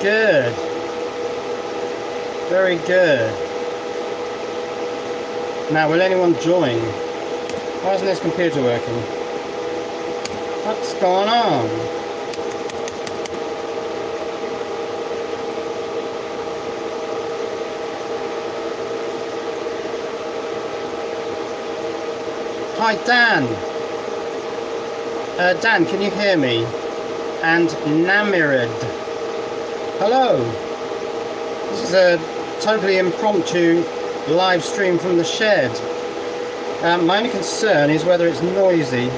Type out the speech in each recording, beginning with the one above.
good. Very good. Now, will anyone join? Why isn't this computer working? What's going on? Hi, Dan. Dan, can you hear me? And Namirid. Hello. This is a totally impromptu live stream from the shed. My only concern is whether it's noisy.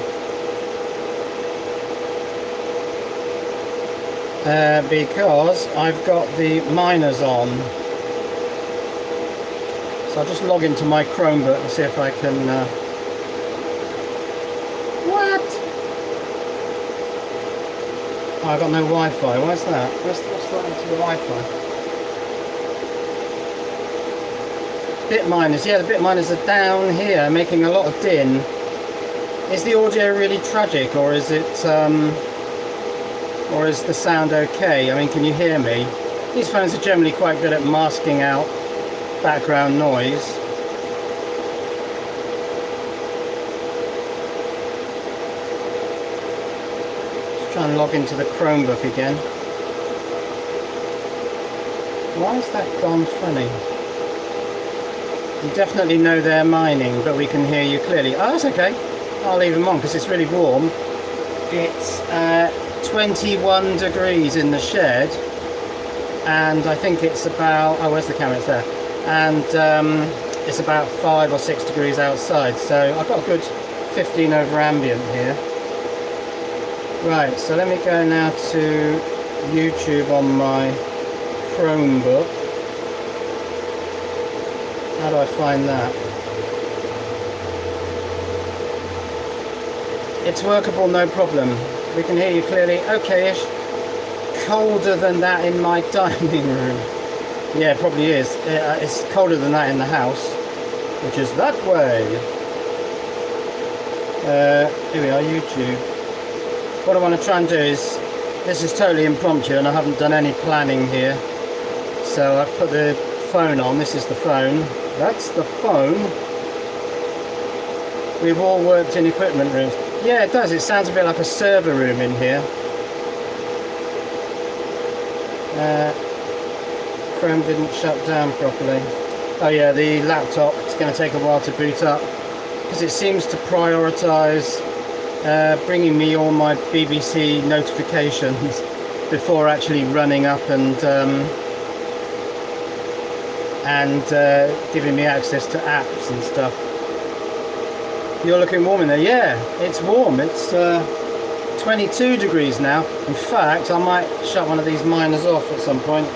Because I've got the miners on. So I'll just log into my Chromebook and see if I can... What? Oh, I've got no Wi-Fi. Why's that? What's that into the Wi-Fi? Bit miners, yeah, the bit miners are down here making a lot of din. Is the audio really tragic, or is it, or is the sound okay? I mean, can you hear me? These phones are generally quite good at masking out background noise. Just try and log into the Chromebook again. Why is that gone funny? You definitely know they're mining, but we can hear you clearly. Oh, that's okay. I'll leave them on because it's really warm. It's 21 degrees in the shed, and I think it's about... Oh, where's the camera? It's there. And it's about 5 or 6 degrees outside, so I've got a good 15 over ambient here. Right, so let me go now to YouTube on my Chromebook. How do I find that? It's workable, no problem. We can hear you clearly. Okay-ish. Colder than that in my dining room. Yeah, it probably is. It's colder than that in the house, which is that way. Here we are, YouTube. What I want to try and do is, this is totally impromptu and I haven't done any planning here. So I've put the phone on. This is the phone. That's the phone. We've all worked in equipment rooms. Yeah, it does. It sounds a bit like a server room in here. Chrome didn't shut down properly. Oh yeah, the laptop, it's going to take a while to boot up because it seems to prioritise bringing me all my BBC notifications before actually running up and giving me access to apps and stuff. You're looking warm in there. Yeah, it's warm. It's 22 degrees now. In fact, I might shut one of these miners off at some point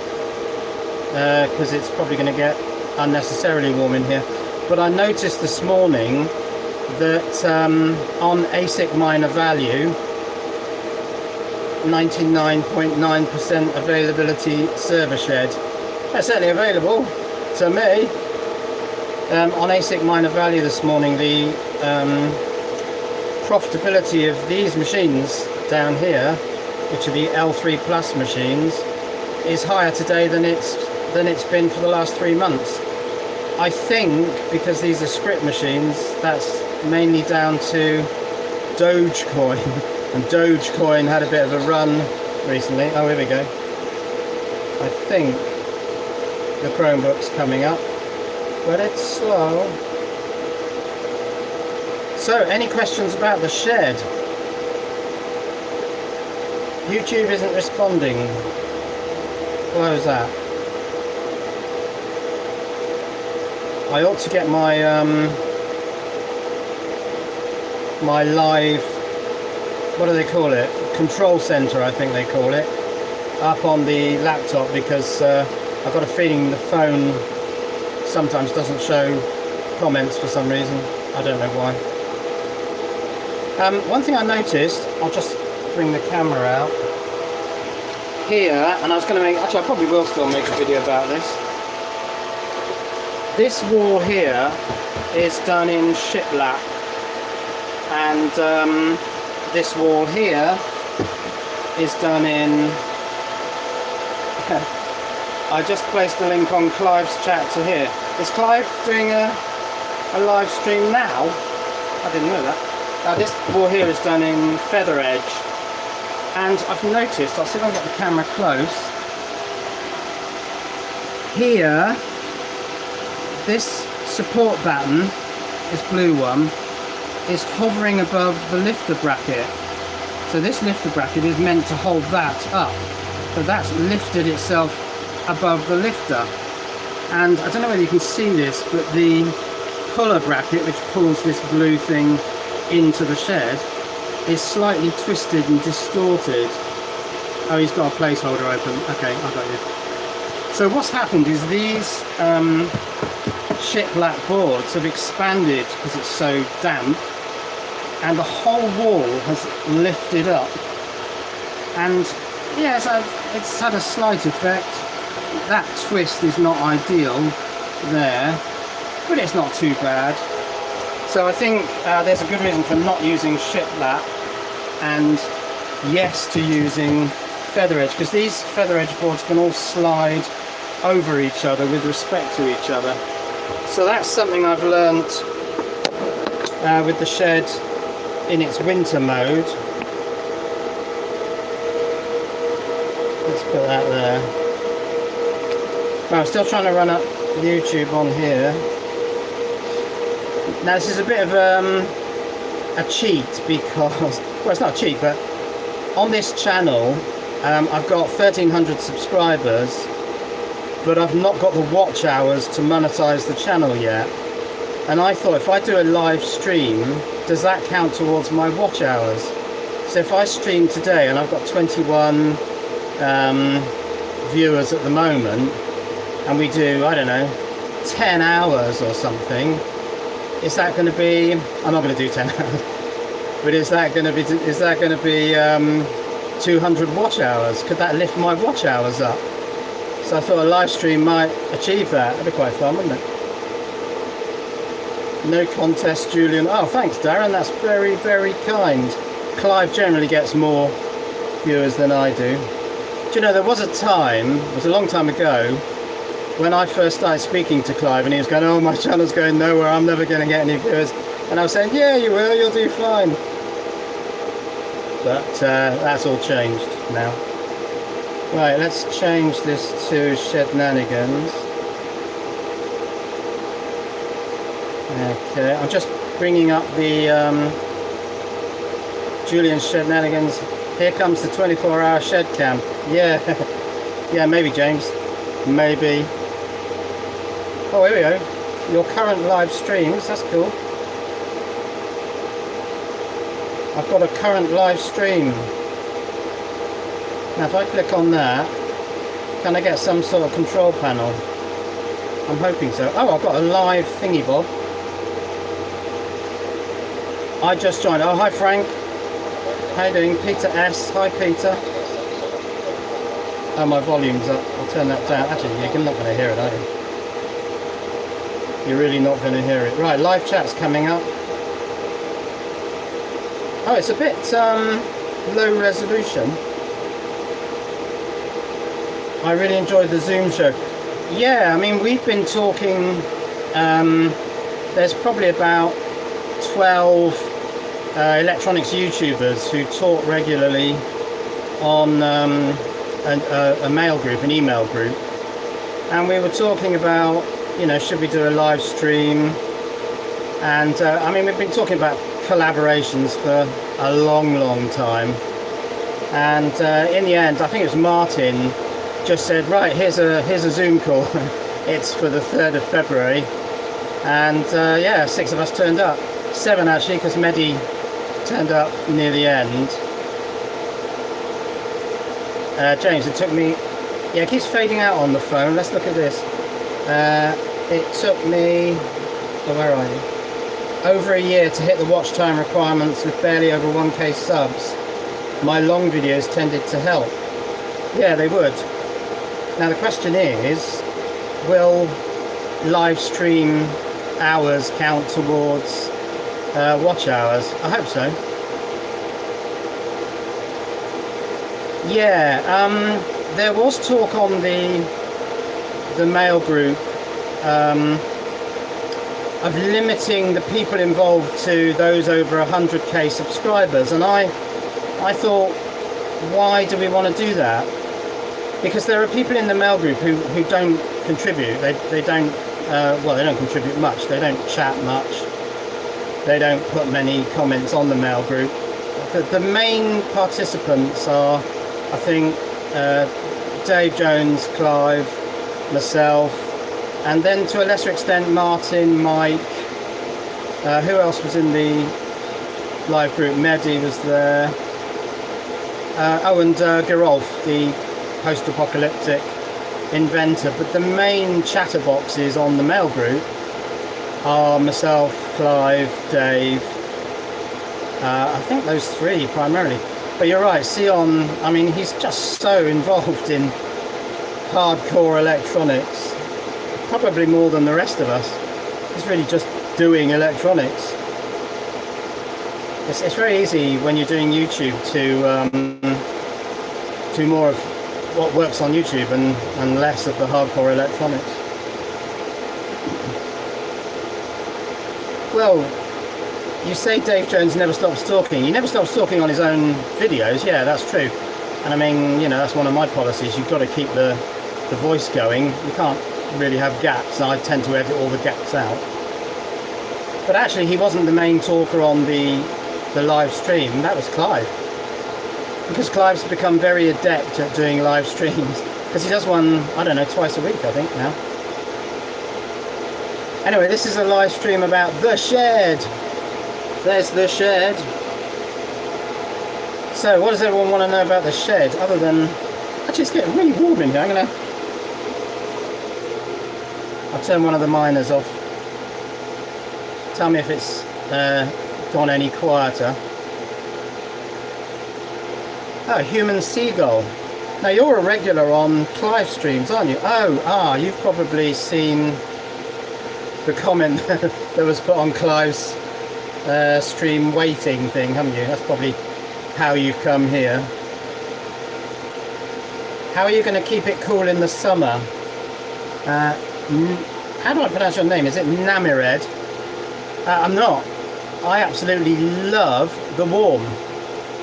because it's probably going to get unnecessarily warm in here. But I noticed this morning that on ASIC miner value, 99.9% availability server shed. That's certainly available to me. On ASIC miner value this morning, the profitability of these machines down here, which are the L3 Plus machines, is higher today than it's been for the last 3 months. I think because these are script machines, that's mainly down to Dogecoin, and Dogecoin had a bit of a run recently. Oh, here we go. I think the Chromebook's coming up, but it's slow. So, any questions about the shed? YouTube isn't responding. Close that. I ought to get my my live, what do they call it? Control center, I think they call it, up on the laptop, because I've got a feeling the phone sometimes doesn't show comments for some reason. I don't know why. One thing I noticed, I'll just bring the camera out here, and I was going to make, actually I probably will still make a video about this. This wall here is done in shiplap, and this wall here is done in I just placed a link on Clive's chat to here. Is Clive doing a live stream now? I didn't know that. This wall here is done in feather edge, and I've noticed, I'll see if I can get the camera close. Here, this support batten, this blue one, is hovering above the lifter bracket. So this lifter bracket is meant to hold that up. So that's lifted itself above the lifter. And I don't know whether you can see this, but the puller bracket, which pulls this blue thing into the shed, is slightly twisted and distorted. Oh, he's got a placeholder open. Okay, I got you. So what's happened is these shiplap boards have expanded because it's so damp, and the whole wall has lifted up. And yeah, it's had a slight effect. That twist is not ideal there, but it's not too bad. So I think there's a good reason for not using shiplap and yes to using feather edge, because these feather edge boards can all slide over each other with respect to each other. So that's something I've learnt with the shed in its winter mode. Let's put that there. Well, I'm still trying to run up YouTube on here. Now this is a bit of a cheat, because, well, it's not a cheat, but on this channel I've got 1,300 subscribers, but I've not got the watch hours to monetize the channel yet. And I thought, if I do a live stream, does that count towards my watch hours? So if I stream today and I've got 21 viewers at the moment, and we do, I don't know, 10 hours or something, is that going to be, I'm not going to do 10 hours, but is that going to be 200 watch hours? Could that lift my watch hours up? So I thought a live stream might achieve that. That'd be quite fun, wouldn't it? No contest, Julian. Oh, thanks, Darren. That's very, very kind. Clive generally gets more viewers than I do. Do you know, there was a time, it was a long time ago, when I first started speaking to Clive, and he was going, oh, my channel's going nowhere, I'm never going to get any viewers. And I was saying, yeah, you will, you'll do fine. But that's all changed now. Right, let's change this to Shednanigans. Okay, I'm just bringing up the Julian Shednanigans. Here comes the 24-hour shed cam. Yeah, yeah, maybe, James. Maybe. Oh, here we go. Your current live streams, that's cool. I've got a current live stream. Now if I click on that, can I get some sort of control panel? I'm hoping so. Oh, I've got a live thingy bob. I just joined. Oh, hi Frank. How you doing? Peter S. Hi Peter. Oh, my volume's up. I'll turn that down. Actually, you're not going to hear it, are you? You're really not going to hear it. Right, live chat's coming up. Oh, it's a bit low resolution. I really enjoyed the Zoom show. Yeah, I mean, we've been talking, there's probably about 12 electronics YouTubers who talk regularly on a mail group, an email group, and we were talking about, you know, should we do a live stream? And I mean, we've been talking about collaborations for a long time, and in the end, I think it was Martin just said, right, here's a Zoom call. It's for the 3rd of February, and yeah, 6 of us turned up. 7 actually, because Mehdi turned up near the end. James, it took me, yeah, it keeps fading out on the phone. Let's look at this. It took me, oh, where are you? Over a year to hit the watch time requirements with barely over 1k subs. My long videos tended to help. Yeah, they would. Now the question is, will live stream hours count towards watch hours? I hope so. Yeah, there was talk on the mail group of limiting the people involved to those over 100k subscribers, and I thought, why do we want to do that? Because there are people in the mail group who don't contribute. They don't well, they don't contribute much, they don't chat much, they don't put many comments on the mail group. The main participants are, I think, Dave Jones, Clive, myself, and then to a lesser extent Martin, Mike, who else was in the live group? Mehdi was there, and Gerolf, the post-apocalyptic inventor. But the main chatterboxes on the mail group are myself, Clive, Dave, I think those three primarily. But you're right, Sion, I mean, he's just so involved in hardcore electronics, probably more than the rest of us. He's really just doing electronics. It's very easy when you're doing YouTube to do more of what works on YouTube and less of the hardcore electronics. Well, you say Dave Jones never stops talking. He never stops talking on his own videos. Yeah, that's true. And I mean, you know, that's one of my policies. You've got to keep the voice going. You can't really have gaps. I tend to edit all the gaps out. But actually, he wasn't the main talker on the live stream. That was Clive. Because Clive's become very adept at doing live streams. Because he does one, I don't know, twice a week, I think, now. Anyway, this is a live stream about the shed. There's the shed. So, what does everyone want to know about the shed? Other than, actually, it's getting really warm in here. I'll turn one of the miners off. Tell me if it's gone any quieter. Oh, human seagull. Now, you're a regular on Clive streams, aren't you? Oh, you've probably seen the comment that was put on Clive's stream waiting thing, haven't you? That's probably how you've come here. How are you going to keep it cool in the summer? How do I pronounce your name? Is it Namired? I'm not. I absolutely love the warm.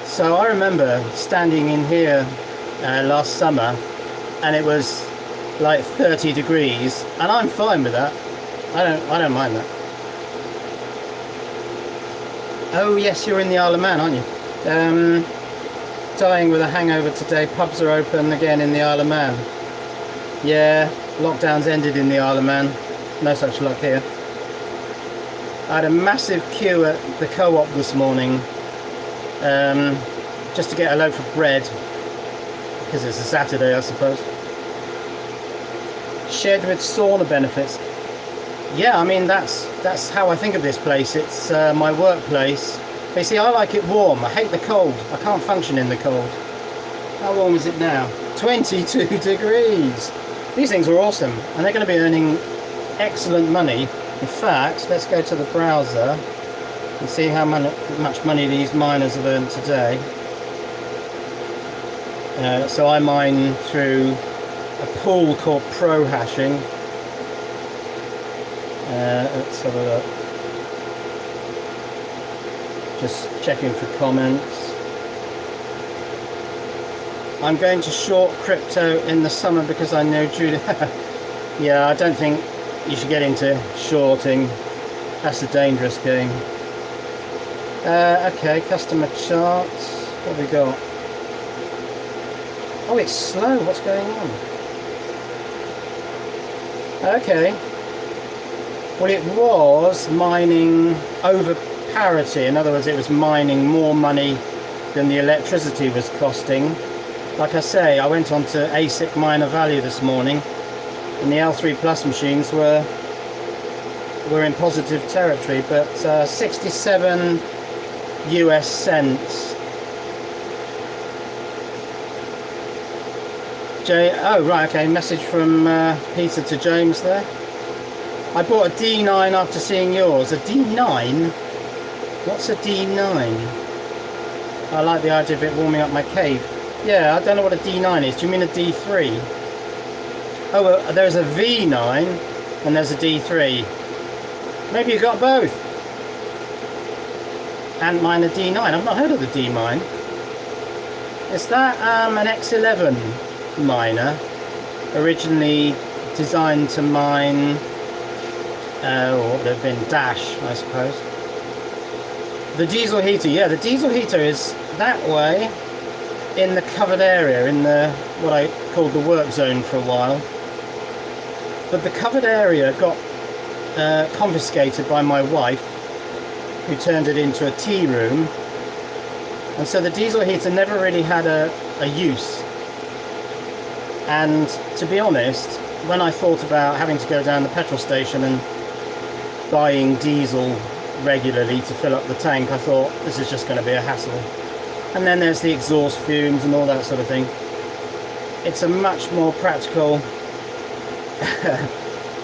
So I remember standing in here last summer and it was like 30 degrees, and I'm fine with that. I don't mind that. Oh yes, you're in the Isle of Man, aren't you? Dying with a hangover today. Pubs are open again in the Isle of Man. Yeah, lockdown's ended in the Isle of Man. No such luck here. I had a massive queue at the co-op this morning just to get a loaf of bread, because it's a Saturday, I suppose. Shed with sauna benefits. Yeah, I mean, that's how I think of this place. It's my workplace. But you see, I like it warm. I hate the cold. I can't function in the cold. How warm is it now? 22 degrees. These things are awesome, and they're going to be earning excellent money. In fact, let's go to the browser and see how much money these miners have earned today. So I mine through a pool called Pro Hashing. Let's have a look. Just checking for comments. I'm going to short crypto in the summer because I know Julian. Yeah, I don't think you should get into shorting. That's a dangerous game. Okay, customer charts. What have we got? Oh, it's slow. What's going on? Okay. Well, it was mining over parity. In other words, it was mining more money than the electricity was costing. Like I say, I went on to ASIC miner value this morning, and the L3 Plus machines were in positive territory, but 67 US cents. Oh right, okay, message from Peter to James there. I bought a D9 after seeing yours. A D9? What's a D9? I like the idea of it warming up my cave. Yeah, I don't know what a D9 is. Do you mean a D3? Oh, well, there's a V9 and there's a D3. Maybe you got both. And mine a D9. I've not heard of the D mine. Is that an X11 miner? Originally designed to mine, or they've been dash, I suppose. The diesel heater, yeah, the diesel heater is that way in the covered area, in the what I called the work zone for a while. But the covered area got confiscated by my wife, who turned it into a tea room, and so the diesel heater never really had a use. And to be honest, when I thought about having to go down the petrol station and buying diesel regularly to fill up the tank, I thought this is just going to be a hassle. And then there's the exhaust fumes and all that sort of thing. It's a much more practical...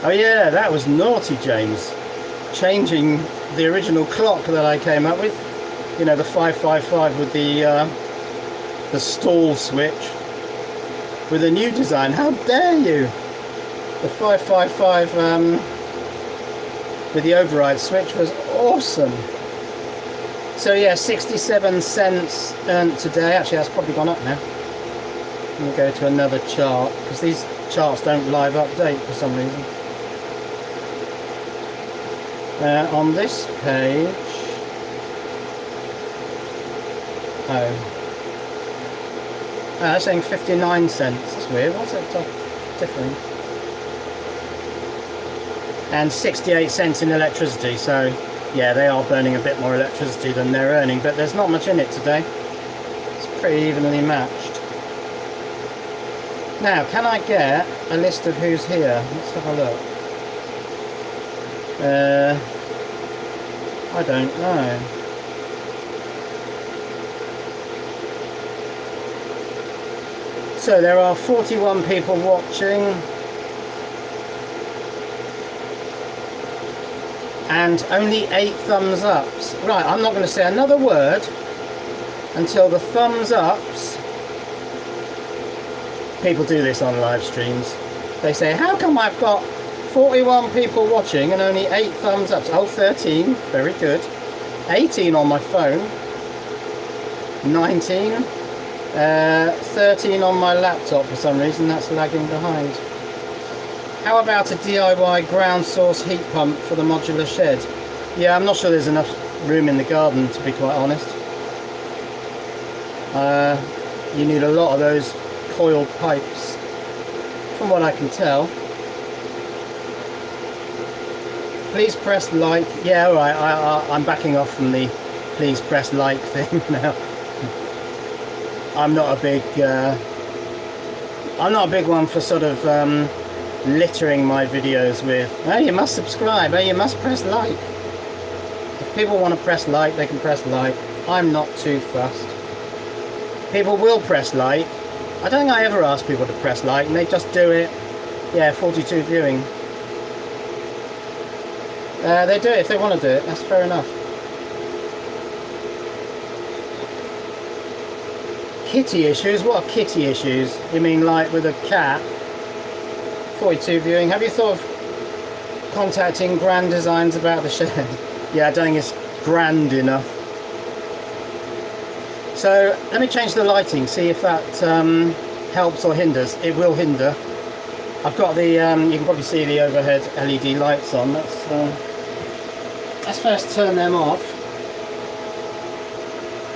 Oh yeah, that was naughty, James. Changing the original clock that I came up with, you know, the 555 with the stall switch, with a new design. How dare you! The 555 with the override switch was awesome. So yeah, 67 cents earned today. Actually, that's probably gone up now. Let me go to another chart, because these charts don't live update for some reason. On this page, that's saying 59 cents. That's weird. What's that different? And 68 cents in electricity. So yeah, they are burning a bit more electricity than they're earning, but there's not much in it today. It's pretty evenly matched. Now, can I get a list of who's here? Let's have a look. I don't know. So there are 41 people watching, and only 8 thumbs ups. Right, I'm not going to say another word until the thumbs ups. People do this on live streams. They say, how come I've got 41 people watching and only 8 thumbs ups? Oh, 13, very good. 18 on my phone. 19. 13 on my laptop for some reason, that's lagging behind. How about a DIY ground source heat pump for the modular shed? Yeah, I'm not sure there's enough room in the garden, to be quite honest. You need a lot of those coiled pipes, from what I can tell. Please press like. Yeah, alright, I'm backing off from the please press like thing now. I'm not a big one for sort of littering my videos with, oh, you must subscribe, oh, you must press like. If people want to press like, they can press like. I'm not too fussed. People will press like. I don't think I ever ask people to press like, and they just do it. Yeah, 42 viewing. They do it if they want to do it, that's fair enough. Kitty issues? What are kitty issues? You mean like with a cat? 42 viewing. Have you thought of contacting Grand Designs about the shed? Yeah, I don't think it's grand enough. So let me change the lighting, see if that helps or hinders. It will hinder. I've got the, you can probably see the overhead LED lights on. Let's first turn them off.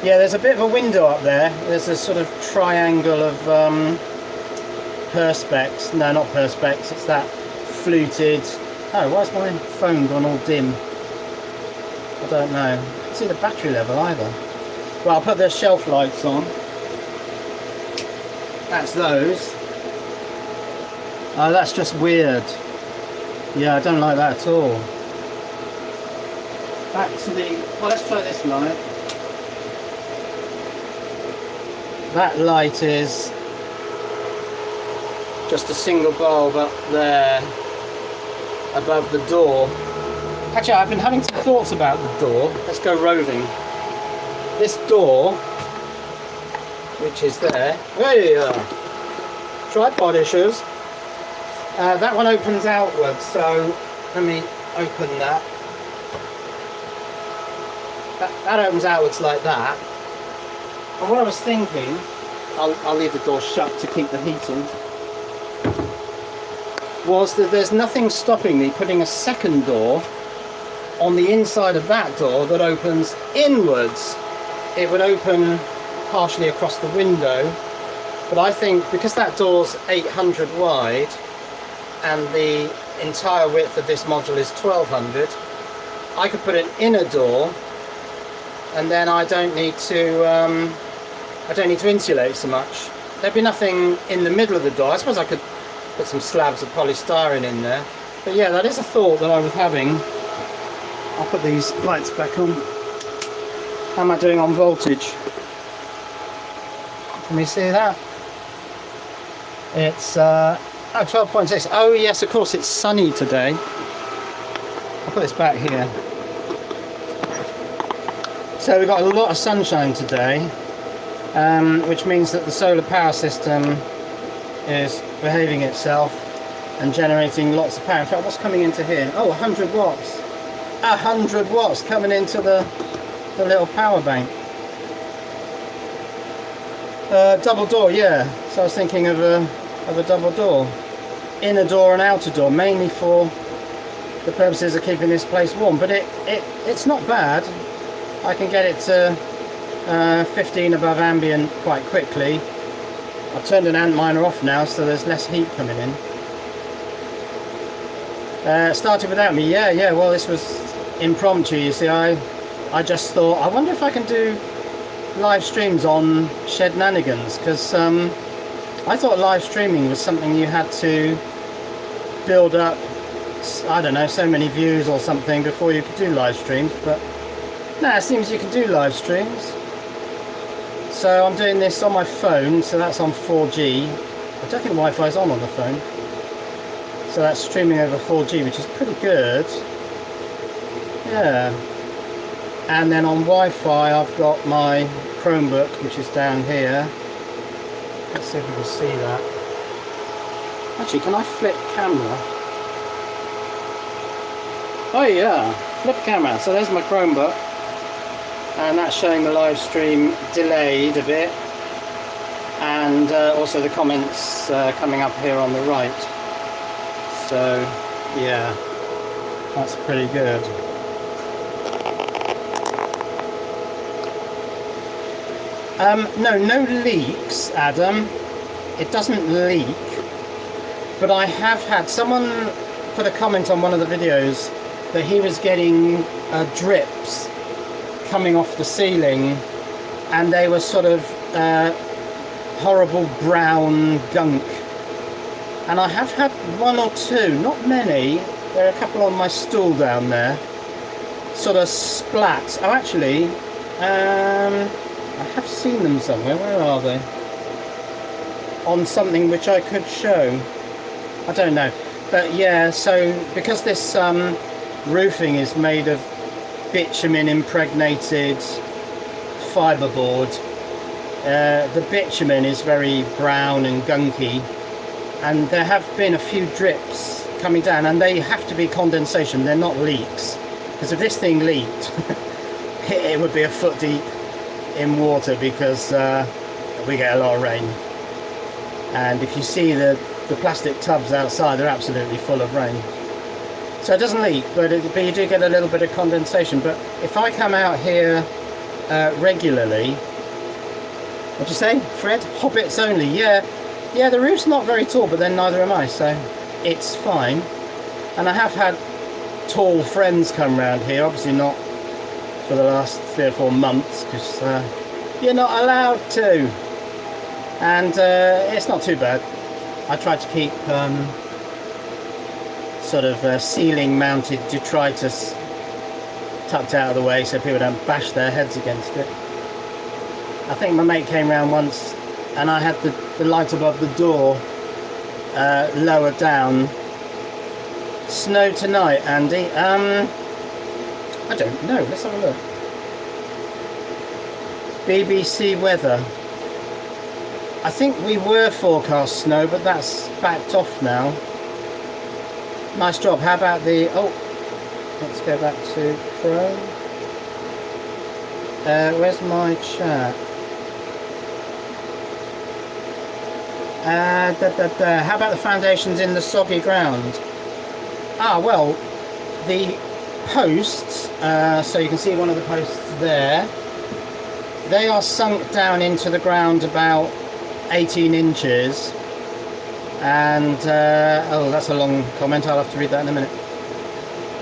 Yeah, there's a bit of a window up there. There's a sort of triangle of perspex. No, not perspex, it's that fluted. Oh, why's my phone gone all dim? I don't know. I can't see the battery level either. Well, I'll put the shelf lights on. That's those. Oh, that's just weird. Yeah, I don't like that at all. Back to the... Well, let's try this light. That light is just a single bulb up there above the door. Actually, I've been having some thoughts about the door. Let's go roving. This door which is there. Hey, tripod issues. That one opens outwards, so let me open that. That opens outwards like that. And what I was thinking, I'll leave the door shut to keep the heating, was that there's nothing stopping me putting a second door on the inside of that door that opens inwards. It would open partially across the window, but I think because that door's 800 wide and the entire width of this module is 1200, I could put an inner door, and then I don't need to insulate so much. There'd be nothing in the middle of the door. I suppose I could put some slabs of polystyrene in there, but yeah, that is a thought that I was having. I'll put these lights back on. How am I doing on voltage? Can we see that? It's 12.6. Oh yes, of course, it's sunny today. I'll put this back here. So we've got a lot of sunshine today, which means that the solar power system is behaving itself and generating lots of power. In fact, what's coming into here? Oh, 100 watts. 100 watts coming into the little power bank. Double door, yeah. So I was thinking of a double door. Inner door and outer door, mainly for the purposes of keeping this place warm. But it's not bad. I can get it to 15 above ambient quite quickly. I've turned an Antminer off now, so there's less heat coming in. Started without me, yeah. Well, this was impromptu. You see, I just thought, I wonder if I can do live streams on Shednanigans, because I thought live streaming was something you had to build up, I don't know, so many views or something before you could do live streams. But no, it seems you can do live streams. So I'm doing this on my phone, so that's on 4G. I don't think Wi-Fi's on the phone. So that's streaming over 4G, which is pretty good. Yeah. And then on Wi-Fi I've got my Chromebook, which is down here. Let's see if we can see that. Actually, can I flip camera? Oh yeah, flip camera. So there's my Chromebook, and that's showing the live stream delayed a bit, and also the comments coming up here on the right. So yeah, that's pretty good. No leaks, Adam. It doesn't leak, but I have had someone put a comment on one of the videos that he was getting drips coming off the ceiling, and they were sort of horrible brown gunk. And I have had one or two, not many. There are a couple on my stool down there, sort of splats. Oh, actually, I have seen them somewhere. Where are they? On something which I could show. I don't know. But yeah, so because this roofing is made of bitumen impregnated fiberboard, the bitumen is very brown and gunky, and there have been a few drips coming down, and they have to be condensation, they're not leaks, because if this thing leaked it would be a foot deep in water, because we get a lot of rain. And if you see the plastic tubs outside, they're absolutely full of rain. So it doesn't leak, but you do get a little bit of condensation. But if I come out here regularly, what'd you say, Fred? Hobbits only, yeah. Yeah, the roof's not very tall, but then neither am I, so it's fine. And I have had tall friends come round here, obviously not for the last 3 or 4 months, because you're not allowed to. And it's not too bad. I try to keep sort of ceiling mounted detritus tucked out of the way so people don't bash their heads against it. I think my mate came round once and I had the light above the door lower down. Snow tonight, Andy? I don't know, let's have a look. BBC weather. I think we were forecast snow, but that's backed off now. Nice job. How about the... Oh, let's go back to Chrome. Where's my chat? How about the foundations in the soggy ground? Ah, well, the posts, so you can see one of the posts there, they are sunk down into the ground about 18 inches. And, oh, that's a long comment, I'll have to read that in a minute.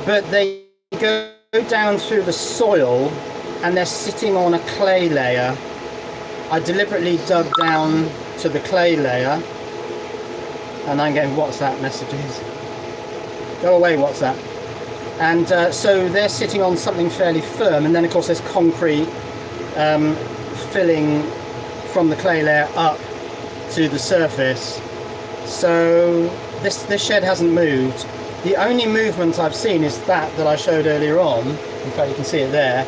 But they go down through the soil and they're sitting on a clay layer. I deliberately dug down to the clay layer, and I'm getting WhatsApp messages. Go away, WhatsApp. And so they're sitting on something fairly firm, and then of course there's concrete filling from the clay layer up to the surface. So this shed hasn't moved. The only movement I've seen is that I showed earlier on. In fact, you can see it there.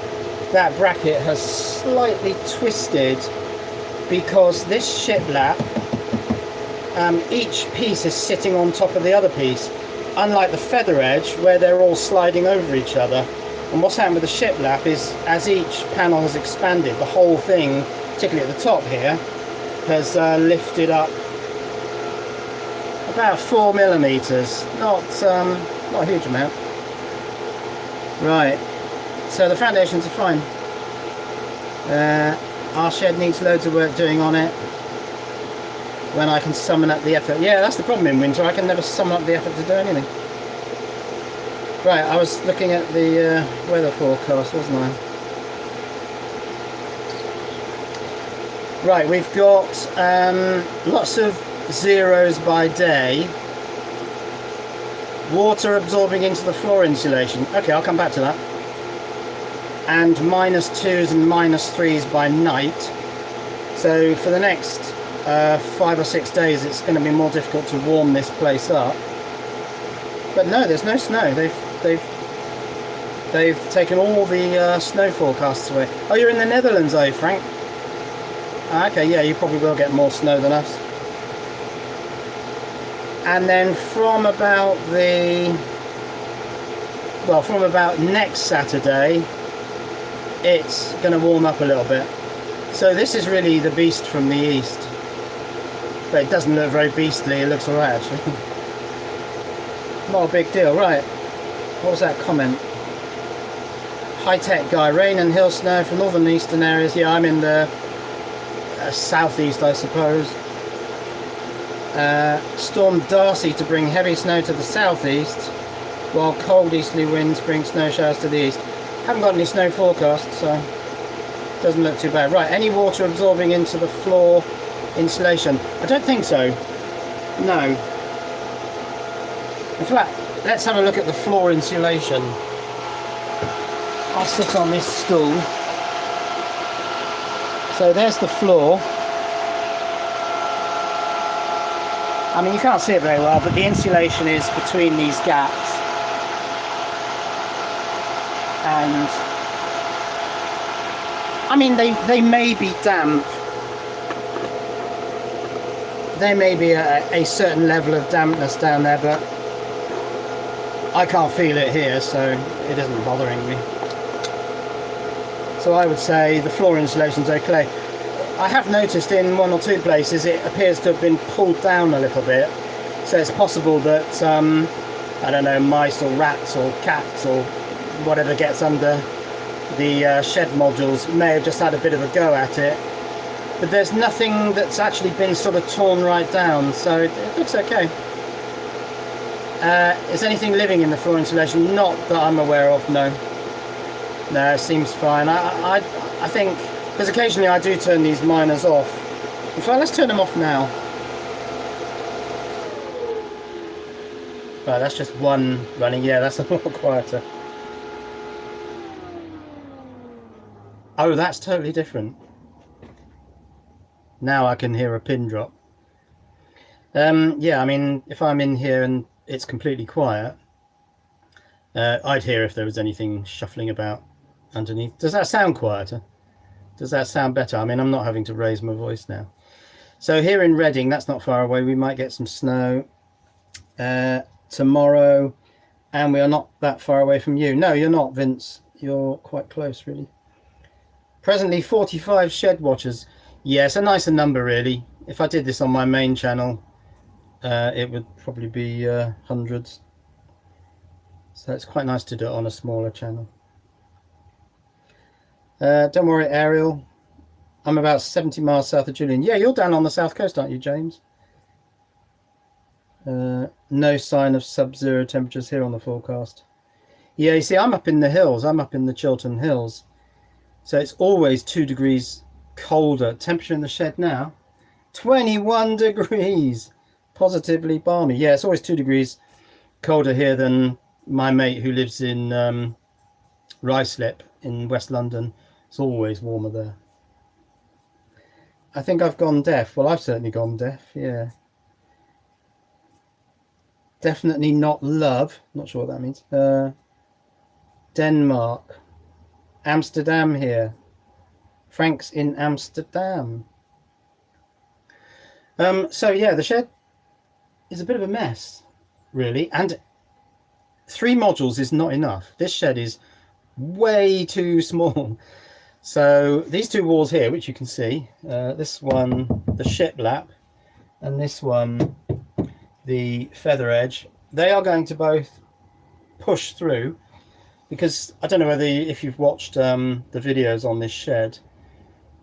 That bracket has slightly twisted because this shiplap, each piece is sitting on top of the other piece, unlike the feather edge where they're all sliding over each other. And what's happened with the shiplap is, as each panel has expanded, the whole thing, particularly at the top here, has lifted up about 4 millimeters. Not a huge amount. Right, so the foundations are fine. Our shed needs loads of work doing on it. When I can summon up the effort. Yeah, that's the problem in winter. I can never summon up the effort to do anything. Right, I was looking at the weather forecast, wasn't I? Right, we've got lots of zeros by day. Water absorbing into the floor insulation. Okay, I'll come back to that. And -2s and -3s by night. So for the next 5 or 6 days it's going to be more difficult to warm this place up. But no, there's no snow. They've taken all the snow forecasts away. Oh, you're in the Netherlands, are you, Frank? Okay, yeah, you probably will get more snow than us. And then from about next Saturday, it's going to warm up a little bit. So this is really the beast from the east. But it doesn't look very beastly, it looks alright actually. Not a big deal. Right, what was that comment? High-tech guy, rain and hill snow for northern eastern areas. Yeah, I'm in the southeast, I suppose. Storm Darcy to bring heavy snow to the southeast, while cold easterly winds bring snow showers to the east. Haven't got any snow forecast, so doesn't look too bad. Right, any water absorbing into the floor insulation? I don't think so. No. In fact, let's have a look at the floor insulation. I'll sit on this stool. So there's the floor. I mean, you can't see it very well, but the insulation is between these gaps. And I mean, they may be damp. There may be a certain level of dampness down there, but I can't feel it here, so it isn't bothering me. So I would say the floor insulation's okay. I have noticed in 1 or 2 places it appears to have been pulled down a little bit, so it's possible that I don't know, mice or rats or cats or whatever gets under the shed modules may have just had a bit of a go at it, but there's nothing that's actually been sort of torn right down, so it looks okay. Is anything living in the floor insulation? Not that I'm aware of, no. No, it seems fine. I think, because occasionally I do turn these miners off. In fact, let's turn them off now. Right, that's just one running. Yeah, that's a lot quieter. Oh, that's totally different. Now I can hear a pin drop. Yeah, I mean, if I'm in here and it's completely quiet, I'd hear if there was anything shuffling about underneath. Does that sound quieter? Does that sound better? I mean, I'm not having to raise my voice now. So here in Reading, that's not far away, we might get some snow tomorrow, and we are not that far away from you. No, you're not, Vince. You're quite close, really. Presently 45 shed watchers. Yeah, it's a nicer number, really. If I did this on my main channel, it would probably be hundreds. So it's quite nice to do it on a smaller channel. Don't worry, Ariel. I'm about 70 miles south of Julian. Yeah, you're down on the south coast, aren't you, James? No sign of sub-zero temperatures here on the forecast. Yeah, you see, I'm up in the hills. I'm up in the Chiltern Hills. So it's always 2 degrees colder. Temperature in the shed now, 21 degrees. Positively balmy. Yeah, it's always 2 degrees colder here than my mate who lives in Ruislip in West London. It's always warmer there. I think I've gone deaf. Well, I've certainly gone deaf, yeah. Definitely not love. Not sure what that means. Denmark. Amsterdam here. Frank's in Amsterdam. So yeah, the shed is a bit of a mess, really. And 3 modules is not enough. This shed is way too small. So these 2 walls here, which you can see, this one, the shiplap, and this one, the feather edge, they are going to both push through, because I don't know whether if you've watched the videos on this shed,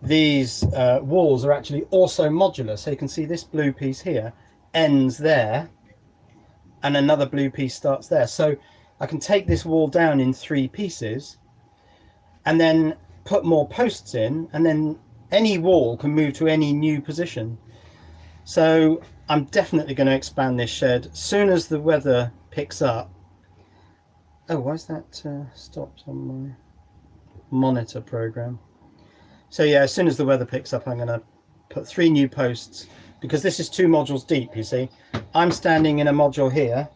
these walls are actually also modular. So you can see this blue piece here ends there, and another blue piece starts there. So I can take this wall down in 3 pieces, and then put more posts in, and then any wall can move to any new position. So I'm definitely going to expand this shed soon as the weather picks up. Oh, why is that stopped on my monitor program? So yeah, as soon as the weather picks up, I'm going to put 3 new posts, because this is 2 modules deep, you see. I'm standing in a module here.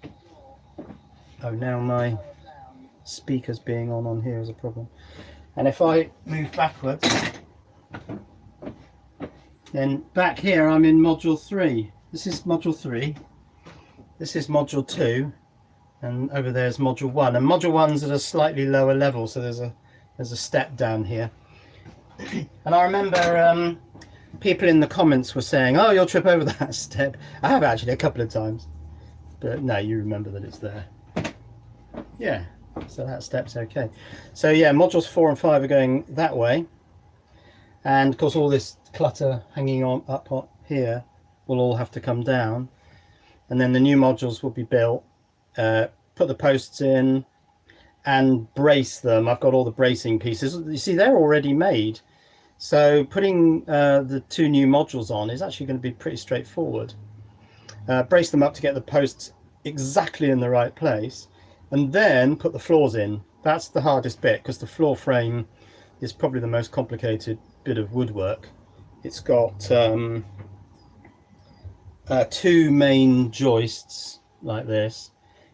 Oh, now my speakers being on here is a problem. And if I move backwards, then back here I'm in module 3. This is module 3. This is module 2, and over there's module 1. And module 1's at a slightly lower level, so there's a step down here. And I remember people in the comments were saying, "Oh, you'll trip over that step." I have actually a couple of times, but no, you remember that it's there. Yeah. So that step's okay. So yeah, modules 4 and 5 are going that way, and of course all this clutter hanging on up here will all have to come down, and then the new modules will be built, put the posts in and brace them. I've got all the bracing pieces. You see, they're already made, so putting the 2 new modules on is actually going to be pretty straightforward. Brace them up to get the posts exactly in the right place, and then put the floors in. That's the hardest bit, because the floor frame is probably the most complicated bit of woodwork. It's got 2 main joists like this,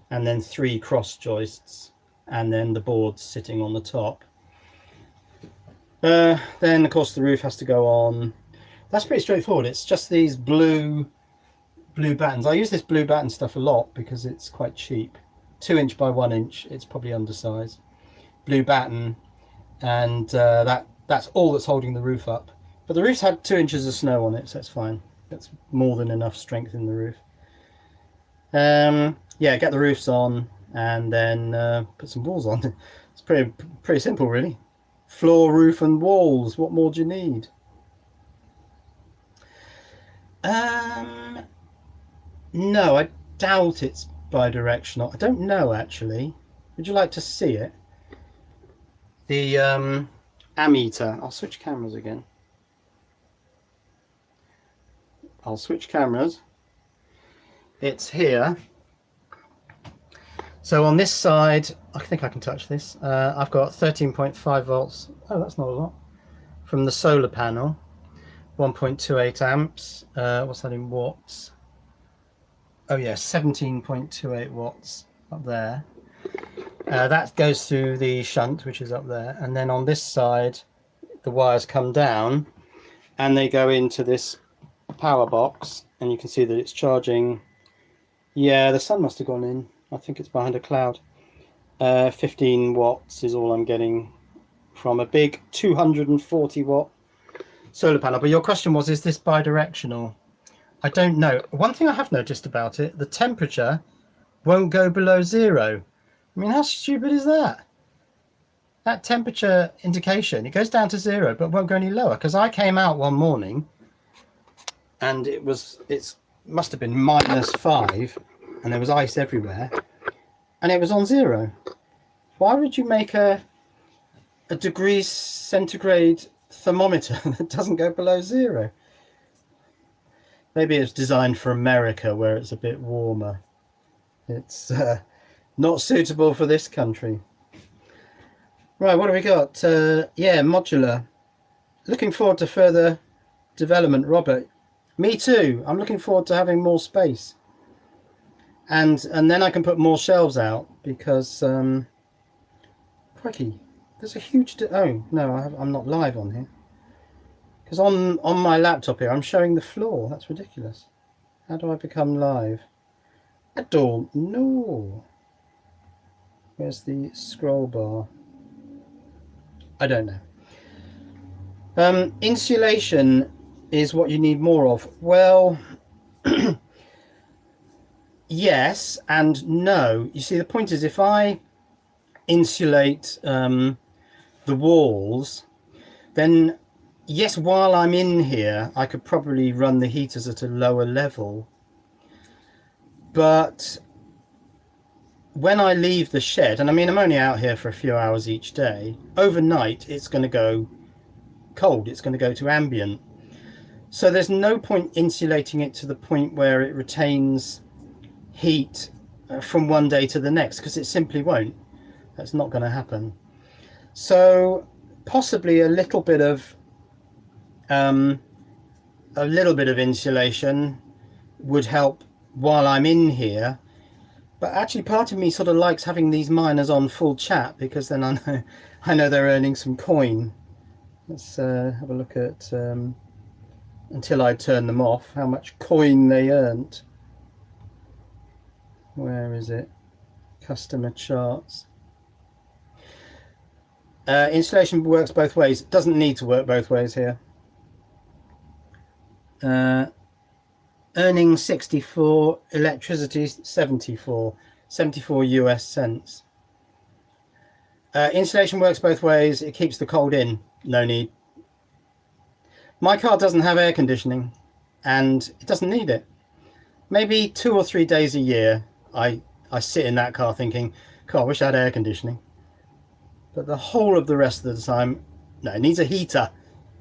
and then 3 cross joists, and then the boards sitting on the top. Then of course the roof has to go on. That's pretty straightforward. It's just these blue battens. I use this blue batten stuff a lot because it's quite cheap. 2 inch by 1 inch, it's probably undersized. Blue batten, and that's all that's holding the roof up. But the roof's had 2 inches of snow on it, so it's fine. That's more than enough strength in the roof. Yeah, get the roofs on, and then put some walls on. It's pretty simple, really. Floor, roof, and walls. What more do you need? No, I doubt it's bi-directional. I don't know, actually. Would you like to see it? The ammeter. I'll switch cameras again. I'll switch cameras. It's here. So on this side, I think I can touch this. I've got 13.5 volts. Oh, that's not a lot. From the solar panel. 1.28 amps. What's that in watts? Oh yeah, 17.28 watts up there. That goes through the shunt, which is up there. And then on this side, the wires come down and they go into this power box, and you can see that it's charging. Yeah, the sun must have gone in. I think it's behind a cloud. 15 watts is all I'm getting from a big 240 watt solar panel. But your question was, is this bidirectional? I don't know. One thing I have noticed about it, the temperature won't go below 0. I mean, how stupid is that? That temperature indication, it goes down to 0 but won't go any lower. Because I came out one morning and it must have been -5 and there was ice everywhere and it was on 0. Why would you make a degrees centigrade thermometer that doesn't go below 0? Maybe it's designed for America where it's a bit warmer. It's not suitable for this country. Right, what have we got? Yeah, modular. Looking forward to further development, Robert. Me too. I'm looking forward to having more space. And then I can put more shelves out because, crikey, there's a huge... oh, no, I'm not live on here. Because on my laptop here, I'm showing the floor. That's ridiculous. How do I become live? I don't know. Where's the scroll bar? I don't know. Insulation is what you need more of. Well, yes and no. You see, the point is, if I insulate the walls, then yes, while I'm in here, I could probably run the heaters at a lower level. But when I leave the shed, and I mean, I'm only out here for a few hours each day, overnight it's going to go cold. It's going to go to ambient. So there's no point insulating it to the point where it retains heat from one day to the next, because it simply won't. That's not going to happen. So possibly a little bit of insulation would help while I'm in here. But actually, part of me sort of likes having these miners on full chat, because then I know they're earning some coin. Let's have a look at, until I turn them off, how much coin they earned. Where is it? Customer charts. Installation works both ways. It doesn't need to work both ways here. Earning 64, electricity 74 US cents. Insulation works both ways. It keeps the cold in. No need. My car doesn't have air conditioning and it doesn't need it. Maybe 2 or 3 days a year I sit in that car thinking, God, I wish I had air conditioning. But the whole of the rest of the time, no, it needs a heater.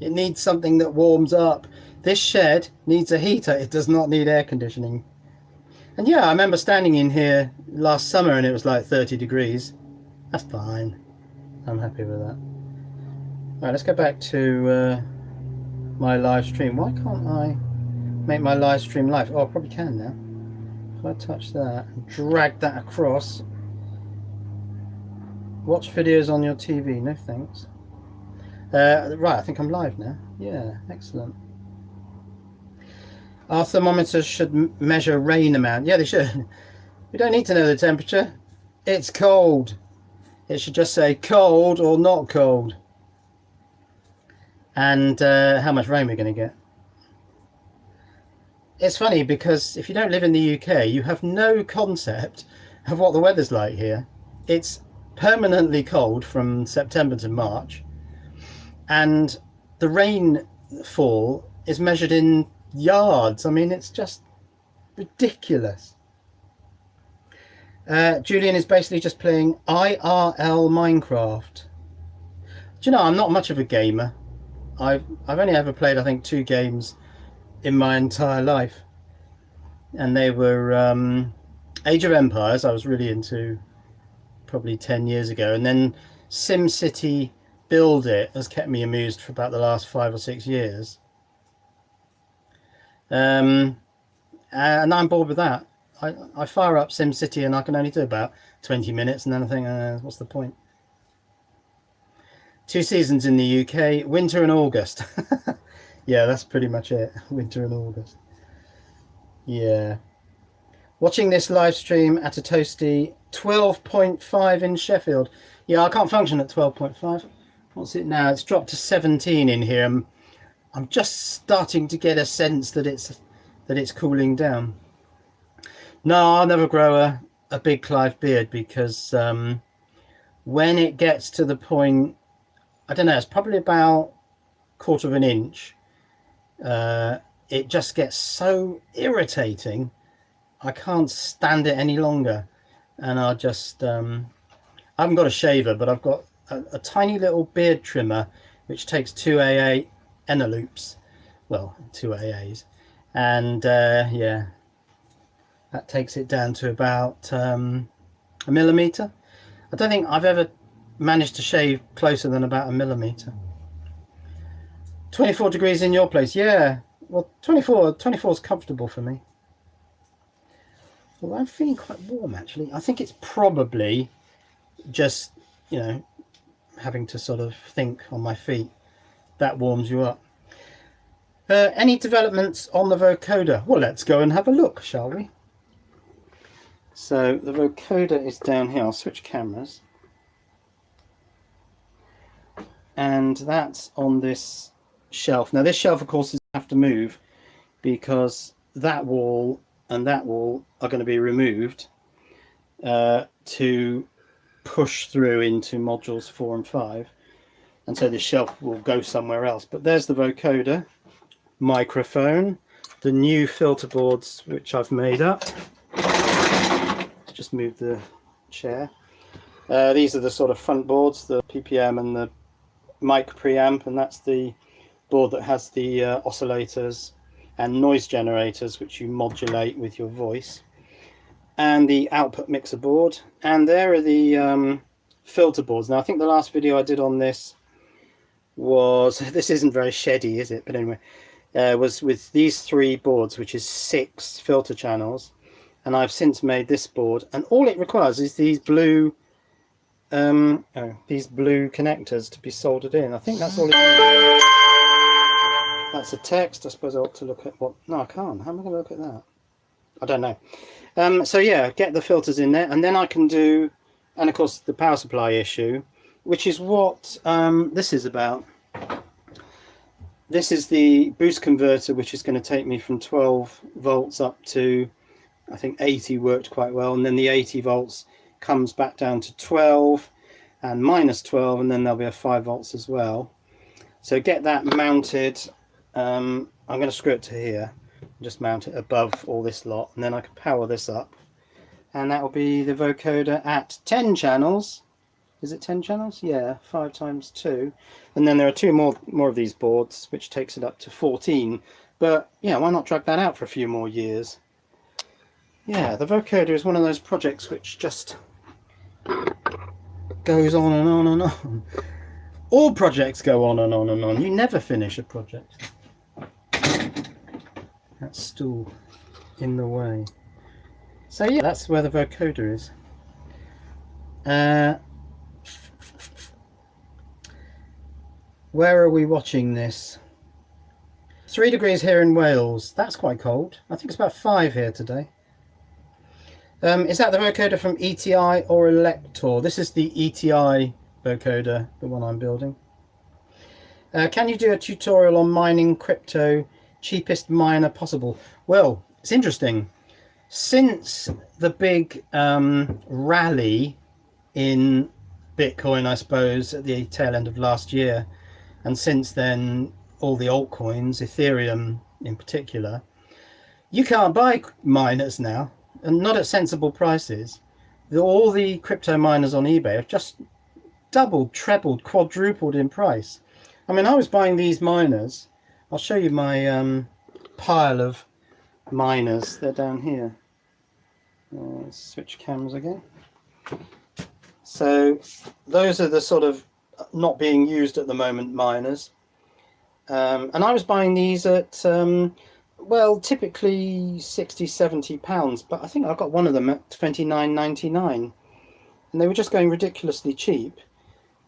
It needs something that warms up. This shed needs a heater. It does not need air conditioning. And yeah, I remember standing in here last summer and it was like 30 degrees. That's fine. I'm happy with that. Right, let's go back to my live stream. Why can't I make my live stream live? Oh, I probably can now. If I touch that and drag that across. Watch videos on your TV. No thanks. Right, I think I'm live now. Yeah, excellent. Our thermometers should measure rain amount. Yeah, they should. We don't need to know the temperature. It's cold. It should just say cold or not cold. And how much rain we're going to get. It's funny because if you don't live in the UK, you have no concept of what the weather's like here. It's permanently cold from September to March. And the rainfall is measured in yards. I mean, it's just ridiculous. Julian is basically just playing IRL Minecraft. Do you know, I'm not much of a gamer. I've only ever played, I think, 2 games in my entire life. And they were Age of Empires, I was really into probably 10 years ago. And then SimCity Build It has kept me amused for about the last 5 or 6 years. And I'm bored with that. I fire up SimCity and I can only do about 20 minutes and then I think, what's the point? 2 seasons in the UK, winter and August. Yeah, that's pretty much it. Winter and August. Yeah. Watching this live stream at a toasty 12.5 in Sheffield. Yeah, I can't function at 12.5. What's it now? It's dropped to 17 in here. I'm just starting to get a sense that it's cooling down. No, I'll never grow a big Clive beard because when it gets to the point, I don't know, it's probably about 1/4 of an inch. It just gets so irritating. I can't stand it any longer, and I just I haven't got a shaver, but I've got a tiny little beard trimmer which takes 2 AA Eneloops, well, 2 AAs, and yeah, that takes it down to about a millimetre. I don't think I've ever managed to shave closer than about a millimetre. 24 degrees in your place, yeah. Well, 24 is comfortable for me. Well, I'm feeling quite warm actually. I think it's probably just, you know, having to sort of think on my feet. That warms you up. Any developments on the vocoder? Well, let's go and have a look, shall we? So the vocoder is down here. I'll switch cameras. And that's on this shelf. Now this shelf, of course, is have to move because that wall and that wall are going to be removed to push through into modules 4 and 5, and so this shelf will go somewhere else. But there's the vocoder, microphone, the new filter boards which I've made up. Just move the chair. These are the sort of front boards, the PPM and the mic preamp, and that's the board that has the oscillators and noise generators which you modulate with your voice, and the output mixer board. And there are the filter boards. Now I think the last video I did on this was, this isn't very sheddy, is it? But anyway, was with these 3 boards, which is 6 filter channels, and I've since made this board, and all it requires is these blue connectors to be soldered in. I think that's all it needs. That's a text. I suppose I ought to look at what... No, I can't. How am I going to look at that? I don't know. So yeah, get the filters in there, and then I can do... And of course the power supply issue, which is what this is about. This is the boost converter, which is going to take me from 12 volts up to, I think 80 worked quite well, and then the 80 volts comes back down to 12 and minus 12, and then there'll be a 5 volts as well. So get that mounted. I'm going to screw it to here, just mount it above all this lot, and then I can power this up, and that will be the vocoder at 10 channels. Is it 10 channels? Yeah, 5 times 2, and then there are 2 more of these boards, which takes it up to 14. But yeah, why not drag that out for a few more years? Yeah, the vocoder is one of those projects which just goes on and on and on. All projects go on and on and on. You never finish a project. That stool in the way. So yeah, that's where the vocoder is. Where are we watching this? 3 degrees here in Wales. That's quite cold. I think it's about 5 here today. Is that the vocoder from ETI or Elector? This is the ETI vocoder, the one I'm building. Can you do a tutorial on mining crypto, cheapest miner possible? Well, it's interesting. Since the big rally in Bitcoin, I suppose, at the tail end of last year, and since then all the altcoins, Ethereum in particular, you can't buy miners now, and not at sensible prices. All the crypto miners on eBay have just doubled, trebled, quadrupled in price. I mean, I was buying these miners. I'll show you my pile of miners. They're down here. Switch cameras again. So those are the sort of not being used at the moment miners. And I was buying these at, well, typically 60, 70 pounds, but I think I got one of them at 29.99, and they were just going ridiculously cheap.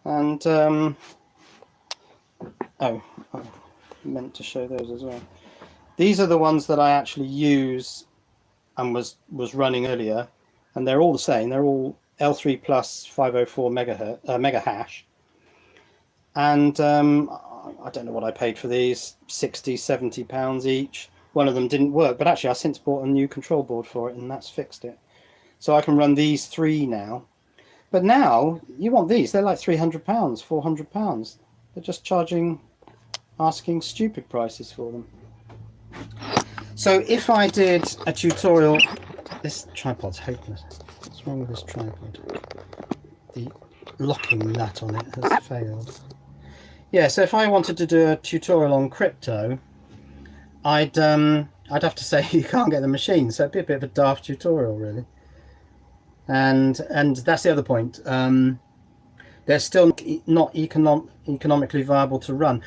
And meant to show those as well. These are the ones that I actually use and was running earlier, and they're all the same. They're all L3 plus 504 mega hash. And I don't know what I paid for these, 60, 70 pounds each. One of them didn't work, but actually I since bought a new control board for it, and that's fixed it. So I can run these 3 now. But now you want these, they're like 300 pounds, 400 pounds. They're just asking stupid prices for them. So if I did a tutorial, this tripod's hopeless. What's wrong with this tripod? The locking nut on it has failed. Yeah, so if I wanted to do a tutorial on crypto, I'd have to say you can't get the machine, so it'd be a bit of a daft tutorial, really. And that's the other point. They're still not economically viable to run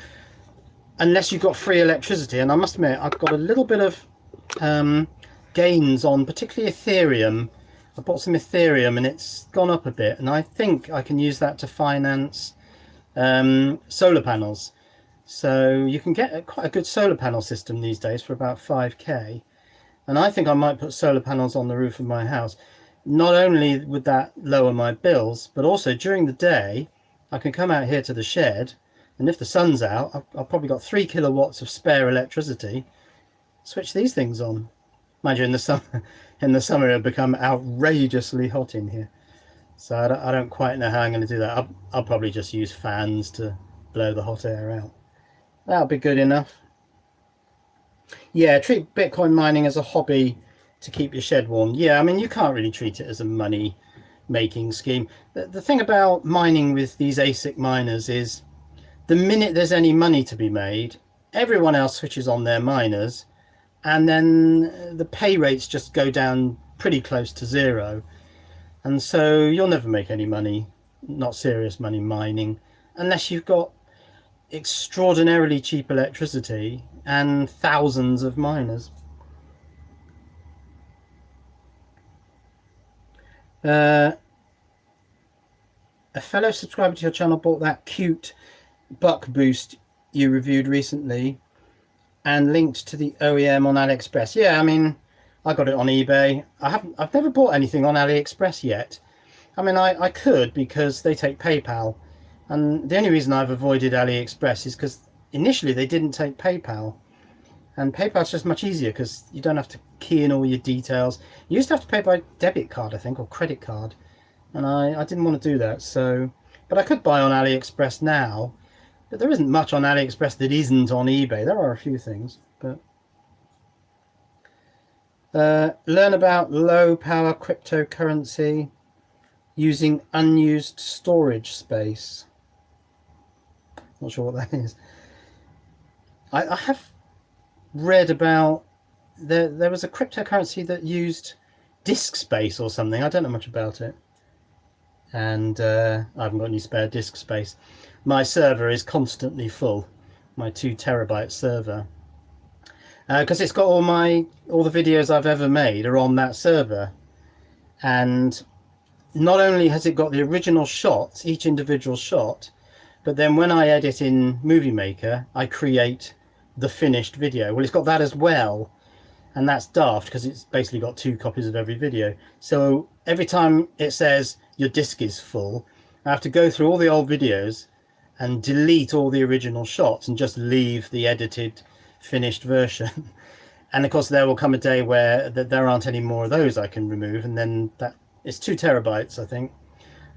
unless you've got free electricity. And I must admit, I've got a little bit of gains on particularly Ethereum. I bought some Ethereum and it's gone up a bit, and I think I can use that to finance solar panels. So you can get quite a good solar panel system these days for about 5k, and I think I might put solar panels on the roof of my house. Not only would that lower my bills, but also during the day I can come out here to the shed, and if the sun's out, I've probably got 3 kilowatts of spare electricity. Switch these things on. Mind you, in the summer it'll become outrageously hot in here, so I don't quite know how I'm going to do that. I'll probably just use fans to blow the hot air out. That'll be good enough. Yeah, treat Bitcoin mining as a hobby to keep your shed warm. Yeah, I mean, you can't really treat it as a money making scheme. The thing about mining with these ASIC miners is the minute there's any money to be made, everyone else switches on their miners, and then the pay rates just go down pretty close to zero. And so you'll never make any money, not serious money, mining, unless you've got extraordinarily cheap electricity and thousands of miners. A fellow subscriber to your channel bought that cute buck boost you reviewed recently and linked to the OEM on AliExpress. Yeah, I mean, I got it on eBay. I've never bought anything on AliExpress yet. I mean, I could, because they take PayPal, and the only reason I've avoided AliExpress is because initially they didn't take PayPal, and PayPal's just much easier because you don't have to key in all your details. You used to have to pay by debit card, I think, or credit card, and I didn't want to do that. So, but I could buy on AliExpress now, but there isn't much on AliExpress that isn't on eBay. There are a few things, but learn about low power cryptocurrency using unused storage space. Not sure what that is. I have read about there was a cryptocurrency that used disk space or something. I don't know much about it, and I haven't got any spare disk space. My server is constantly full, my 2 terabyte server, because it's got all the videos I've ever made are on that server. And not only has it got the original shots, each individual shot, but then when I edit in Movie Maker, I create the finished video. Well, it's got that as well, and that's daft because it's basically got 2 copies of every video. So every time it says your disk is full, I have to go through all the old videos and delete all the original shots and just leave the edited finished version. And of course there will come a day where there aren't any more of those I can remove, and then that it's 2 terabytes, I think,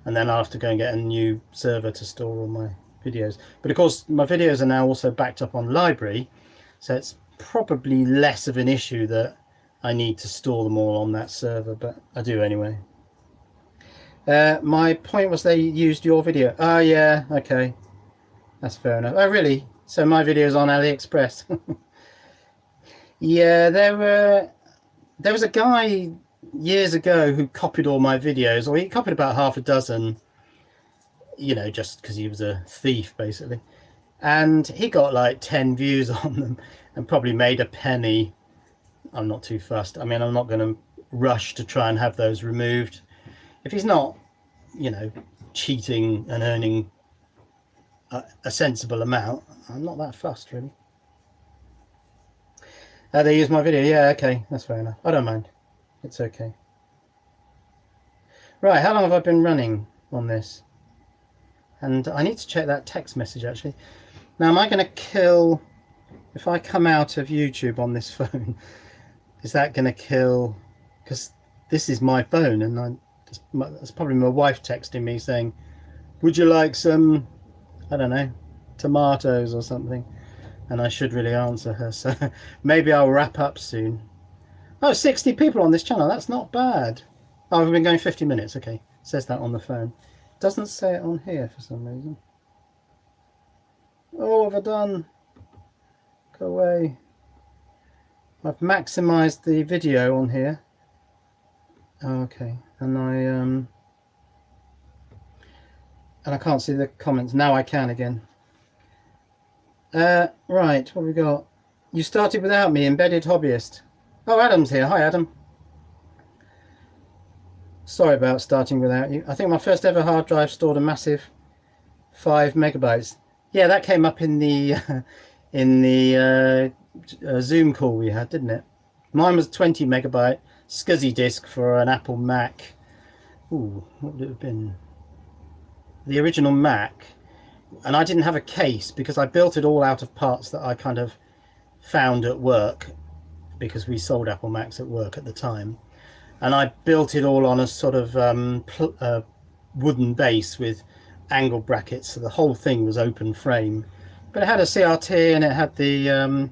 and then I'll have to go and get a new server to store all my videos. But of course my videos are now also backed up on library, so it's probably less of an issue that I need to store them all on that server, but I do anyway. My point was they used your video. Oh yeah, okay, that's fair enough. Oh really? So my video's on AliExpress. Yeah, there was a guy years ago who copied all my videos, or he copied about half a dozen, you know, just because he was a thief basically, and he got like 10 views on them and probably made a penny. I'm not too fussed. I mean, I'm not going to rush to try and have those removed if he's not, you know, cheating and earning a sensible amount. I'm not that fussed really. They use my video. Yeah, okay, that's fair enough. I don't mind. It's okay. Right, how long have I been running on this? And I need to check that text message actually. Now, am I going to kill, if I come out of YouTube on this phone, is that going to kill, because this is my phone, and that's probably my wife texting me saying, would you like some, I don't know, tomatoes or something? And I should really answer her, so maybe I'll wrap up soon. Oh, 60 people on this channel, that's not bad. Oh, we've been going 50 minutes, okay. It says that on the phone. Doesn't say it on here for some reason. Oh, what have I done? Go away. I've maximised the video on here. Oh, okay, and I can't see the comments. Now I can again. Right, what have we got? You started without me, embedded hobbyist. Oh, Adam's here. Hi, Adam. Sorry about starting without you. I think my first ever hard drive stored a massive 5 megabytes. Yeah, that came up in the Zoom call we had, didn't it? Mine was 20 megabyte SCSI disk for an Apple Mac. Ooh, what would it have been? The original Mac. And I didn't have a case because I built it all out of parts that I kind of found at work, because we sold Apple Macs at work at the time. And I built it all on a sort of wooden base with angle brackets, so the whole thing was open frame. But it had a CRT and it had the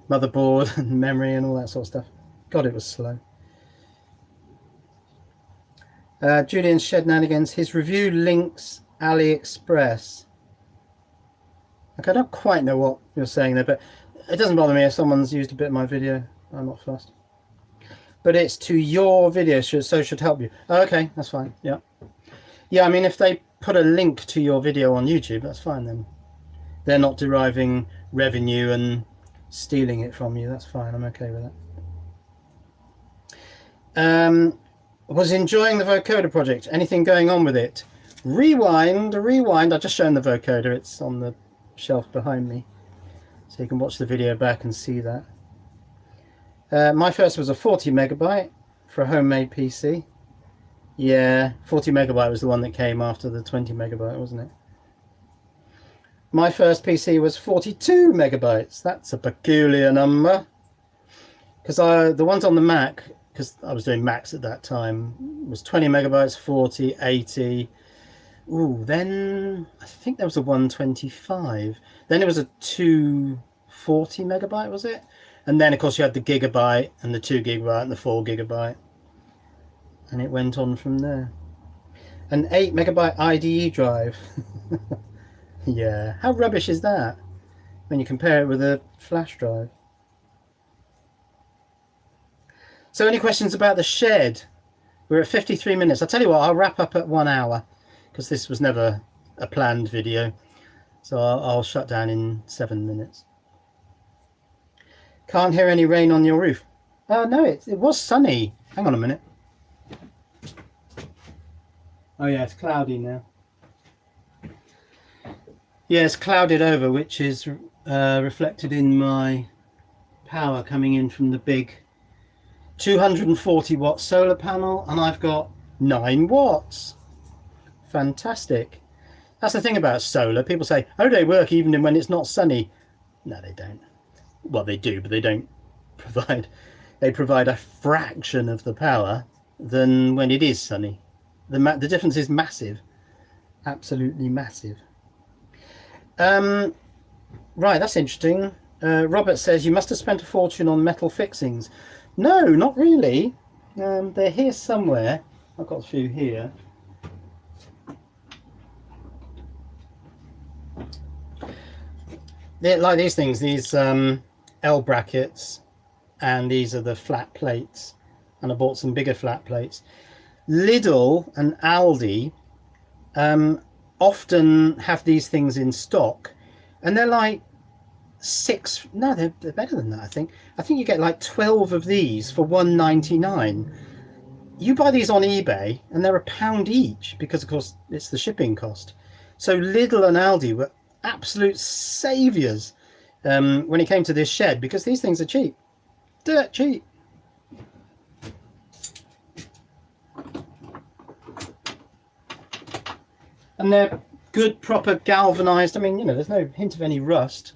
motherboard and memory and all that sort of stuff. God, it was slow. Julian Shednanigans, his review links AliExpress. Okay, I don't quite know what you're saying there, but it doesn't bother me if someone's used a bit of my video. I'm not fussed. But it's to your video, so should help you. Oh, okay, that's fine. Yeah. Yeah, I mean, if they put a link to your video on YouTube, that's fine then. They're not deriving revenue and stealing it from you. That's fine. I'm okay with that. Was enjoying the vocoder project. Anything going on with it? Rewind. I've just shown the vocoder. It's on the shelf behind me, so you can watch the video back and see that. My first was a 40 megabyte for a homemade PC. Yeah, 40 megabyte was the one that came after the 20 megabyte, wasn't it? My first PC was 42 megabytes. That's a peculiar number. Because the ones on the Mac, because I was doing Macs at that time, was 20 megabytes, 40, 80. Ooh, then I think there was a 125. Then it was a 240 megabyte, was it? And then, of course, you had the gigabyte and the 2 gigabyte and the 4 gigabyte. And it went on from there. An 8 megabyte IDE drive. Yeah, how rubbish is that when you compare it with a flash drive? So any questions about the shed? We're at 53 minutes. I'll tell you what, I'll wrap up at 1 hour, because this was never a planned video. So I'll shut down in 7 minutes. Can't hear any rain on your roof. Oh no, it was sunny. Hang on a minute. Oh yeah, it's cloudy now. Yeah, it's clouded over, which is reflected in my power coming in from the big 240 watt solar panel, and I've got 9 watts. Fantastic. That's the thing about solar. People say, oh, they work even when it's not sunny. No, they don't. Well, they do, but they don't provide. They provide a fraction of the power than when it is sunny. The difference is massive. Absolutely massive. Right, that's interesting. Robert says, you must have spent a fortune on metal fixings. No, not really. They're here somewhere. I've got a few here. They're like these things, these L brackets, and these are the flat plates. And I bought some bigger flat plates. Lidl and Aldi often have these things in stock, and they're like they're better than that. I think you get like 12 of these for £1.99. You buy these on eBay and they're £1 each, because of course it's the shipping cost. So Lidl and Aldi were absolute saviors when it came to this shed, because these things are cheap. dirt cheap. And they're good, proper galvanized. I mean, you know, there's no hint of any rust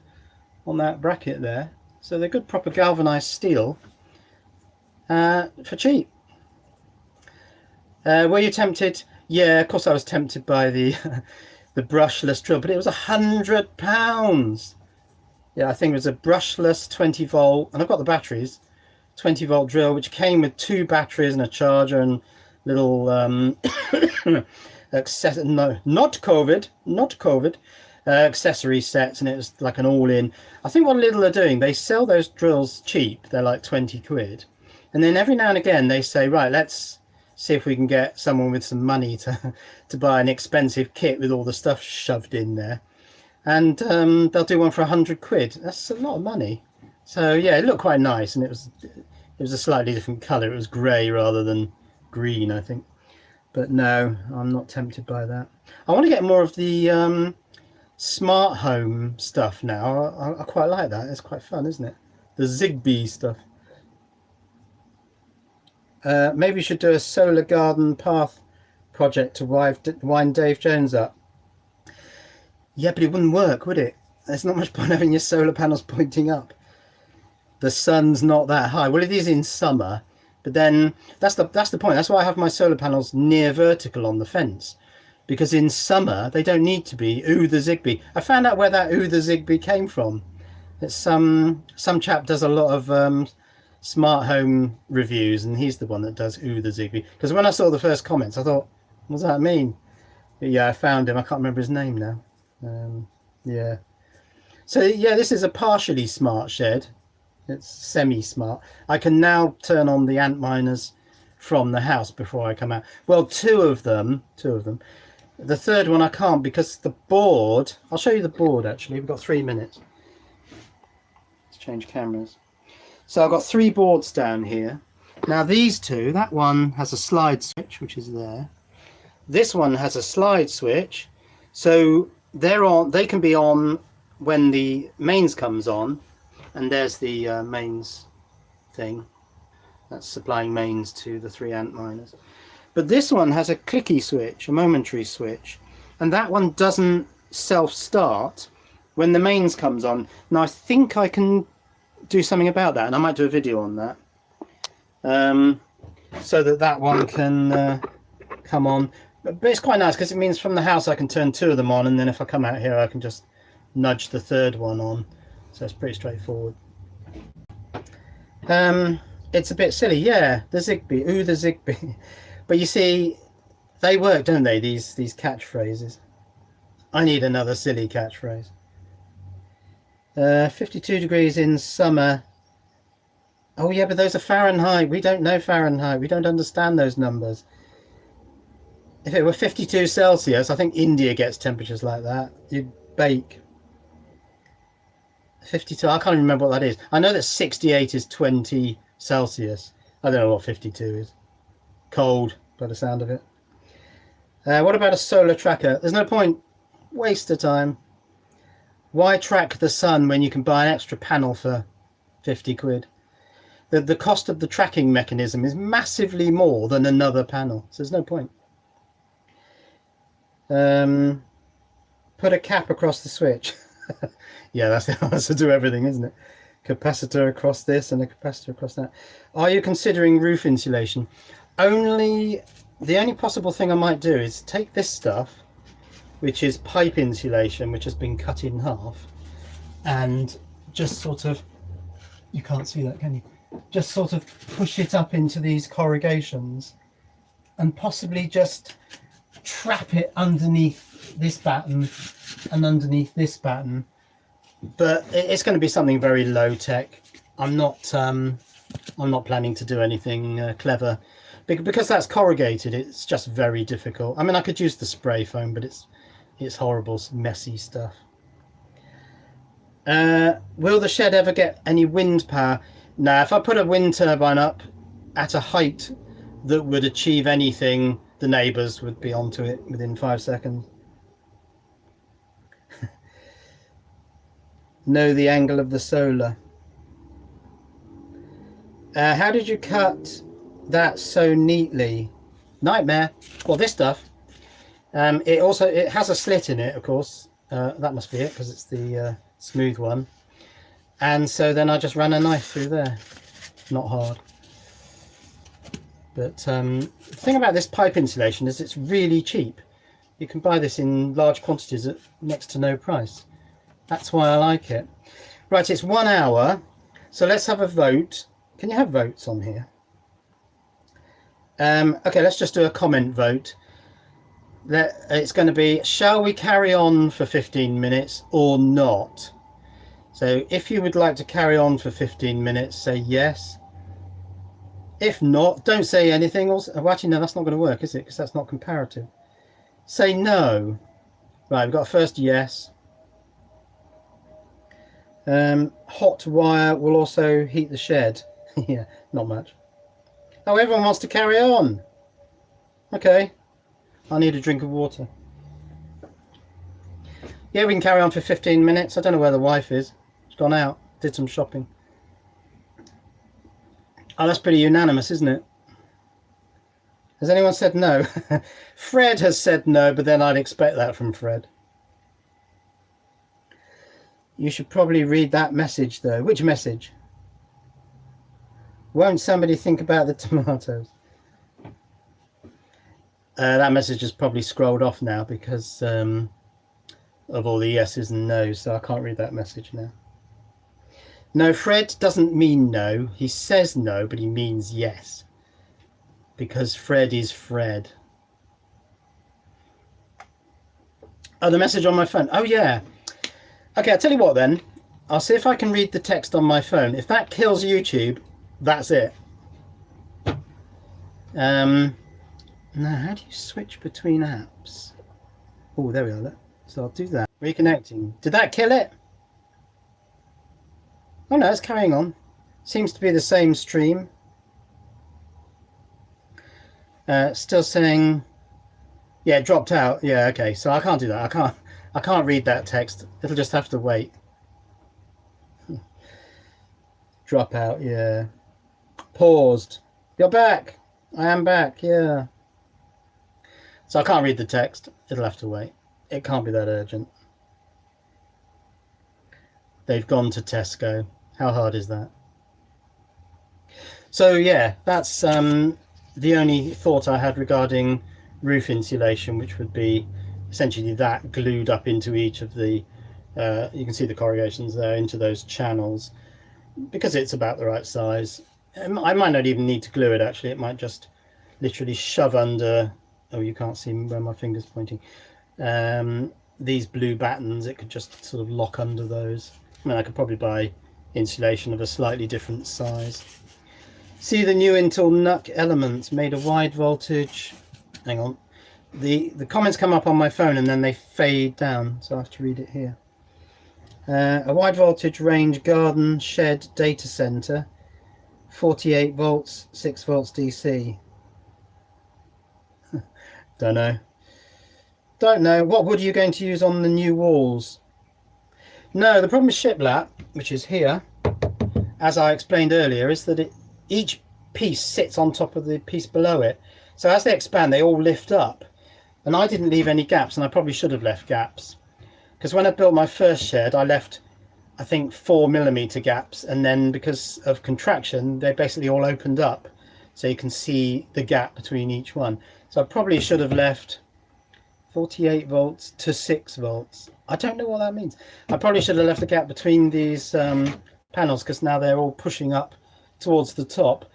on that bracket there. So they're good, proper galvanized steel for cheap. Were you tempted? Yeah, of course I was tempted by the the brushless drill, but it was £100. Yeah, I think it was a brushless 20 volt, and I've got the batteries, 20 volt drill, which came with 2 batteries and a charger and little accessory sets, and it was like an all-in. I think what Lidl are doing, they sell those drills cheap. They're like 20 quid, and then every now and again they say, right, let's see if we can get someone with some money to buy an expensive kit with all the stuff shoved in there, and they'll do one for 100 quid. That's a lot of money. So yeah, it looked quite nice, and it was a slightly different color. It was grey rather than green, I think. But no, I'm not tempted by that. I want to get more of the smart home stuff now. I quite like that. It's quite fun, isn't it? The Zigbee stuff. Maybe we should do a solar garden path project to wind Dave Jones up. Yeah, but it wouldn't work, would it? There's not much point having your solar panels pointing up. The sun's not that high. Well, it is in summer, but then that's the point. That's why I have my solar panels near vertical on the fence, because in summer they don't need to be. Ooh, the Zigbee. I found out where that ooh, the Zigbee came from. It's some chap does a lot of smart home reviews, and he's the one that does ooh, the Zigbee. Because when I saw the first comments, I thought, what does that mean? But yeah, I found him. I can't remember his name now. Yeah. So yeah, this is a partially smart shed. It's semi-smart. I can now turn on the ant miners from the house before I come out. Well, two of them. The third one I can't, because the board, I'll show you the board actually. We've got 3 minutes. Let's change cameras. So I've got 3 boards down here. Now these two, that one has a slide switch, which is there. This one has a slide switch. So they can be on when the mains comes on. And there's the mains thing. That's supplying mains to the 3 ant miners. But this one has a clicky switch, a momentary switch. And that one doesn't self-start when the mains comes on. Now I think I can do something about that, and I might do a video on that. So that one can come on. But it's quite nice, because it means from the house I can turn 2 of them on, and then if I come out here I can just nudge the 3rd one on. So it's pretty straightforward. It's a bit silly, yeah, the Zigbee, ooh, the Zigbee. But you see, they work, don't they, these catchphrases. I need another silly catchphrase. 52 degrees in summer. Oh yeah, but those are Fahrenheit. We don't know Fahrenheit. We don't understand those numbers. If it were 52 Celsius, I think India gets temperatures like that. You'd bake. 52, I can't even remember what that is. I know that 68 is 20 Celsius. I don't know what 52 is. Cold, by the sound of it. What about a solar tracker? There's no point. Waste of time. Why track the sun when you can buy an extra panel for 50 quid? The cost of the tracking mechanism is massively more than another panel. So there's no point. Put a cap across the switch. Yeah, that's the answer to everything, isn't it? Capacitor across this and a capacitor across that. Are you considering roof insulation? The only possible thing I might do is take this stuff, which is pipe insulation, which has been cut in half, and just sort of, you can't see that, can you? Just sort of push it up into these corrugations and possibly just trap it underneath this batten and underneath this batten. But it's going to be something very low tech. I'm not planning to do anything clever, because that's corrugated. It's just very difficult. I mean, I could use the spray foam, but it's horrible, messy stuff. Will the shed ever get any wind power? Now, if I put a wind turbine up at a height that would achieve anything, the neighbours would be onto it within 5 seconds. Know the angle of the solar. How did you cut that so neatly? Nightmare. Well, this stuff. It has a slit in it, of course. That must be it, because it's the smooth one. And so then I just ran a knife through there. Not hard. But the thing about this pipe insulation is it's really cheap. You can buy this in large quantities at next to no price. That's why I like it. Right, it's 1 hour. So let's have a vote. Can you have votes on here? Okay, let's just do a comment vote. It's going to be, shall we carry on for 15 minutes or not? So if you would like to carry on for 15 minutes, say yes. If not, don't say anything. Also, well, actually, no, that's not going to work, is it? Because that's not comparative. Say no. Right, we've got a first yes. Hot wire will also heat the shed. Yeah, not much. Oh, everyone wants to carry on. Okay. I need a drink of water. Yeah, we can carry on for 15 minutes. I don't know where the wife is. She's gone out, did some shopping. Oh, that's pretty unanimous, isn't it? Has anyone said no? Fred has said no, but then I'd expect that from Fred. You should probably read that message, though. Which message? Won't somebody think about the tomatoes? That message has probably scrolled off now because of all the yeses and nos, so I can't read that message now. No, Fred doesn't mean no. He says no, but he means yes. Because Fred is Fred. Oh, the message on my phone. Oh, yeah. Okay, I'll tell you what then. I'll see if I can read the text on my phone. If that kills YouTube, that's it. Now, how do you switch between apps? Oh, there we are. Look. So I'll do that. Reconnecting. Did that kill it? Oh no, it's carrying on. Seems to be the same stream. Still saying, yeah, it dropped out. Yeah, okay. So I can't do that. I can't read that text. It'll just have to wait. Drop out. Yeah. Paused. You're back. I am back. Yeah. So I can't read the text. It'll have to wait. It can't be that urgent. They've gone to Tesco. How hard is that? So yeah, that's the only thought I had regarding roof insulation, which would be essentially that glued up into each of the, you can see the corrugations there, into those channels, because it's about the right size. I might not even need to glue it actually. It might just literally shove under, oh, you can't see where my finger's pointing, these blue battens. It could just sort of lock under those. I mean, I could probably buy insulation of a slightly different size. See the new Intel NUC elements made a wide voltage. Hang on. The comments come up on my phone and then they fade down, so I have to read it here. A wide voltage range garden shed data center, 48 volts, 6 volts DC. Don't know. Don't know. What wood are you going to use on the new walls? No, the problem with shiplap, which is here, as I explained earlier, is that each piece sits on top of the piece below it. So as they expand, they all lift up. And I didn't leave any gaps, and I probably should have left gaps. Because when I built my first shed, I left, I think, 4mm gaps. And then because of contraction, they basically all opened up. So you can see the gap between each one. So I probably should have left 48 volts to 6 volts. I don't know what that means. I probably should have left a gap between these panels, because now they're all pushing up towards the top.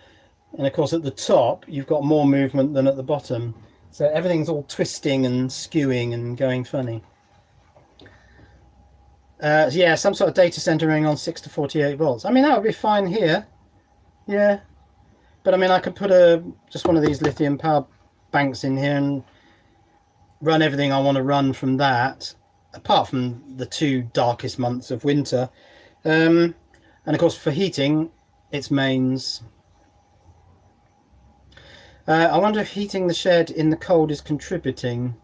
And of course at the top you've got more movement than at the bottom. So everything's all twisting and skewing and going funny. Yeah, some sort of data center running on 6 to 48 volts. I mean, that would be fine here. Yeah. But I mean, I could put just one of these lithium power banks in here and run everything I want to run from that, apart from the 2 darkest months of winter. And of course for heating, it's mains. I wonder if heating the shed in the cold is contributing.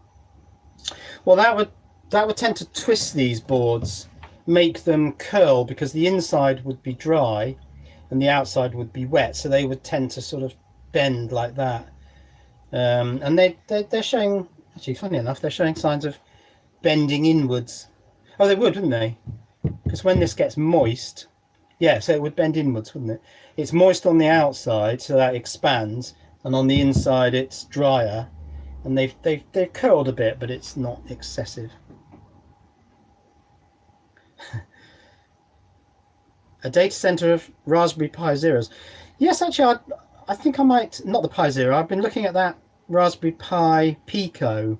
Well, that would tend to twist these boards, make them curl, because the inside would be dry and the outside would be wet, so they would tend to sort of bend like that. And they're showing, actually, funny enough, they're showing signs of bending inwards. Oh, they would, wouldn't they? Because when this gets moist, yeah, so it would bend inwards, wouldn't it? It's moist on the outside, so that expands, and on the inside it's drier, and they've curled a bit, but it's not excessive. A data center of Raspberry Pi Zeros. Yes, actually, I think I might, not the Pi Zero, I've been looking at that Raspberry Pi Pico,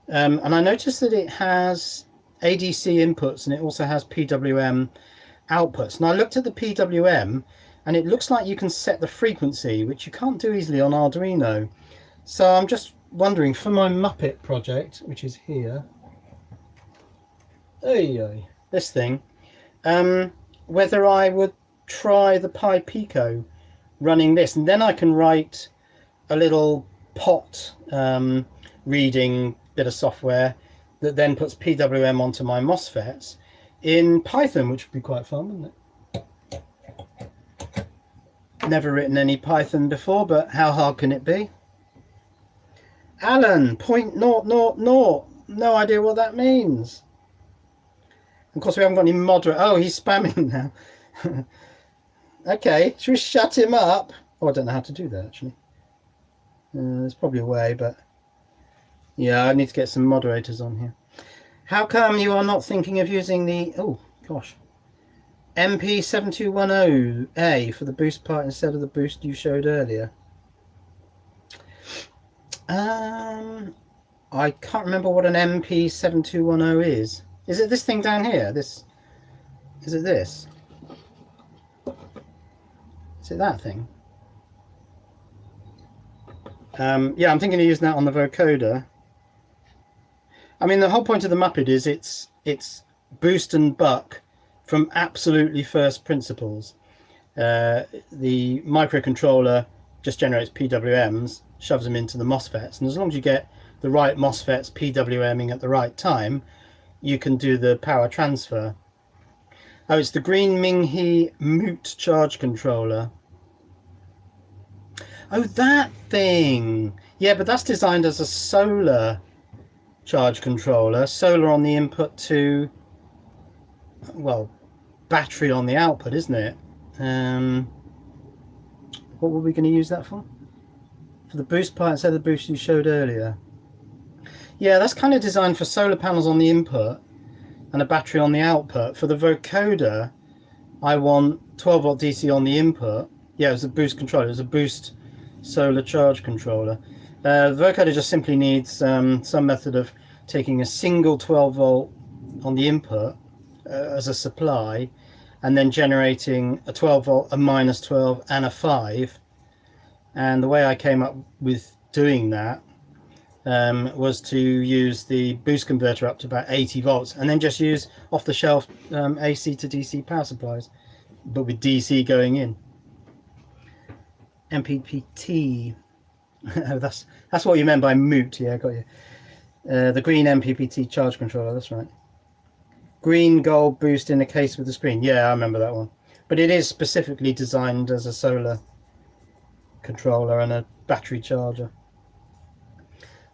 and I noticed that it has ADC inputs and it also has PWM outputs. And I looked at the PWM and it looks like you can set the frequency, which you can't do easily on Arduino. So I'm just wondering, for my Muppet project, which is here, this thing, whether I would try the Pi Pico running this, and then I can write a little pot reading bit of software that then puts PWM onto my MOSFETs in Python, which would be quite fun, wouldn't it? Never written any Python before, but how hard can it be? Alan, 0.000. No idea what that means. Of course, we haven't got any moderate. Oh, he's spamming now. Okay, should we shut him up? Oh, I don't know how to do that, actually. There's probably a way, but yeah, I need to get some moderators on here. How come you are not thinking of using the, oh gosh, MP7210A for the boost part instead of the boost you showed earlier? I can't remember what an MP7210 is. Is it this thing down here? Is it this? Is it that thing? Yeah, I'm thinking of using that on the vocoder. I mean, the whole point of the Muppet is it's boost and buck from absolutely first principles. The microcontroller just generates PWMs, shoves them into the MOSFETs, and as long as you get the right MOSFETs PWMing at the right time, you can do the power transfer. Oh, it's the Green Minghe Moot charge controller. Oh, that thing. Yeah, but that's designed as a solar charge controller. Solar on the input to, well, battery on the output, isn't it? What were we going to use that for? For the boost part instead of the boost you showed earlier. Yeah, that's kind of designed for solar panels on the input and a battery on the output. For the vocoder, I want 12 volt DC on the input. Yeah, it was a boost controller. It was a boost solar charge controller. The vocoder just simply needs some method of taking a single 12 volt on the input as a supply, and then generating a 12 volt, a minus 12, and a 5. And the way I came up with doing that was to use the boost converter up to about 80 volts, and then just use off-the-shelf AC to DC power supplies, but with DC going in. MPPT. Oh, that's what you meant by moot. Yeah, got you. The green MPPT charge controller. That's right. Green gold boost in a case with the screen. Yeah, I remember that one. But it is specifically designed as a solar controller and a battery charger.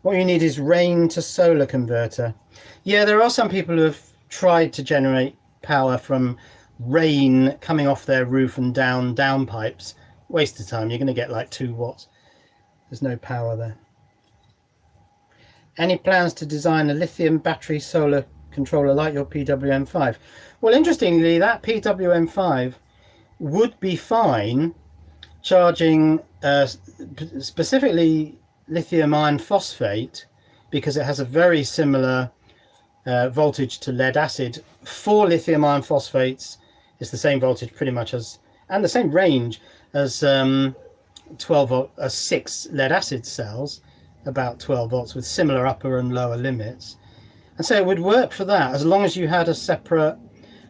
What you need is rain to solar converter. Yeah, there are some people who have tried to generate power from rain coming off their roof and down pipes. Waste of time. You're going to get like 2 watts. There's no power there. Any plans to design a lithium battery solar controller like your PWM5? Well, interestingly, that PWM5 would be fine charging specifically lithium iron phosphate, because it has a very similar voltage to lead acid. 4 lithium iron phosphates is the same voltage pretty much as, and the same range as 6 lead acid cells, about 12 volts, with similar upper and lower limits. And so it would work for that, as long as you had a separate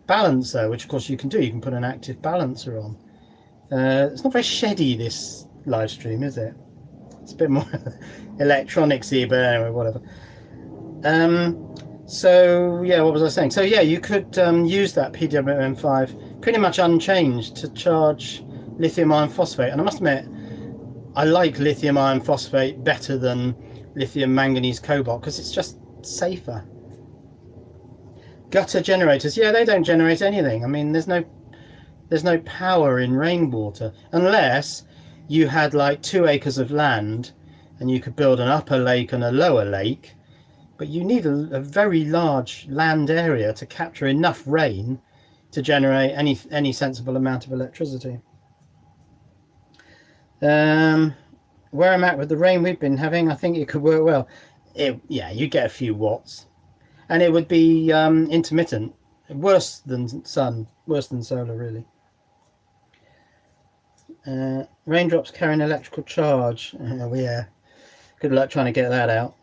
balancer, which of course you can do. You can put an active balancer on. It's not very sheddy, this live stream, is it? It's a bit more electronicsy, but anyway, whatever. So yeah, what was I saying? So yeah, you could use that PWM5 pretty much unchanged to charge lithium iron phosphate, and I must admit I like lithium iron phosphate better than lithium manganese cobalt because it's just safer. Gutter generators, yeah, they don't generate anything. I mean, there's no power in rainwater unless you had like 2 acres of land and you could build an upper lake and a lower lake, but you need a very large land area to capture enough rain to generate any sensible amount of electricity. Where I'm at with the rain we've been having, I think it could work well. Yeah, you get a few watts, and it would be intermittent, worse than solar, really. Raindrops carry an electrical charge. Oh yeah, good luck trying to get that out.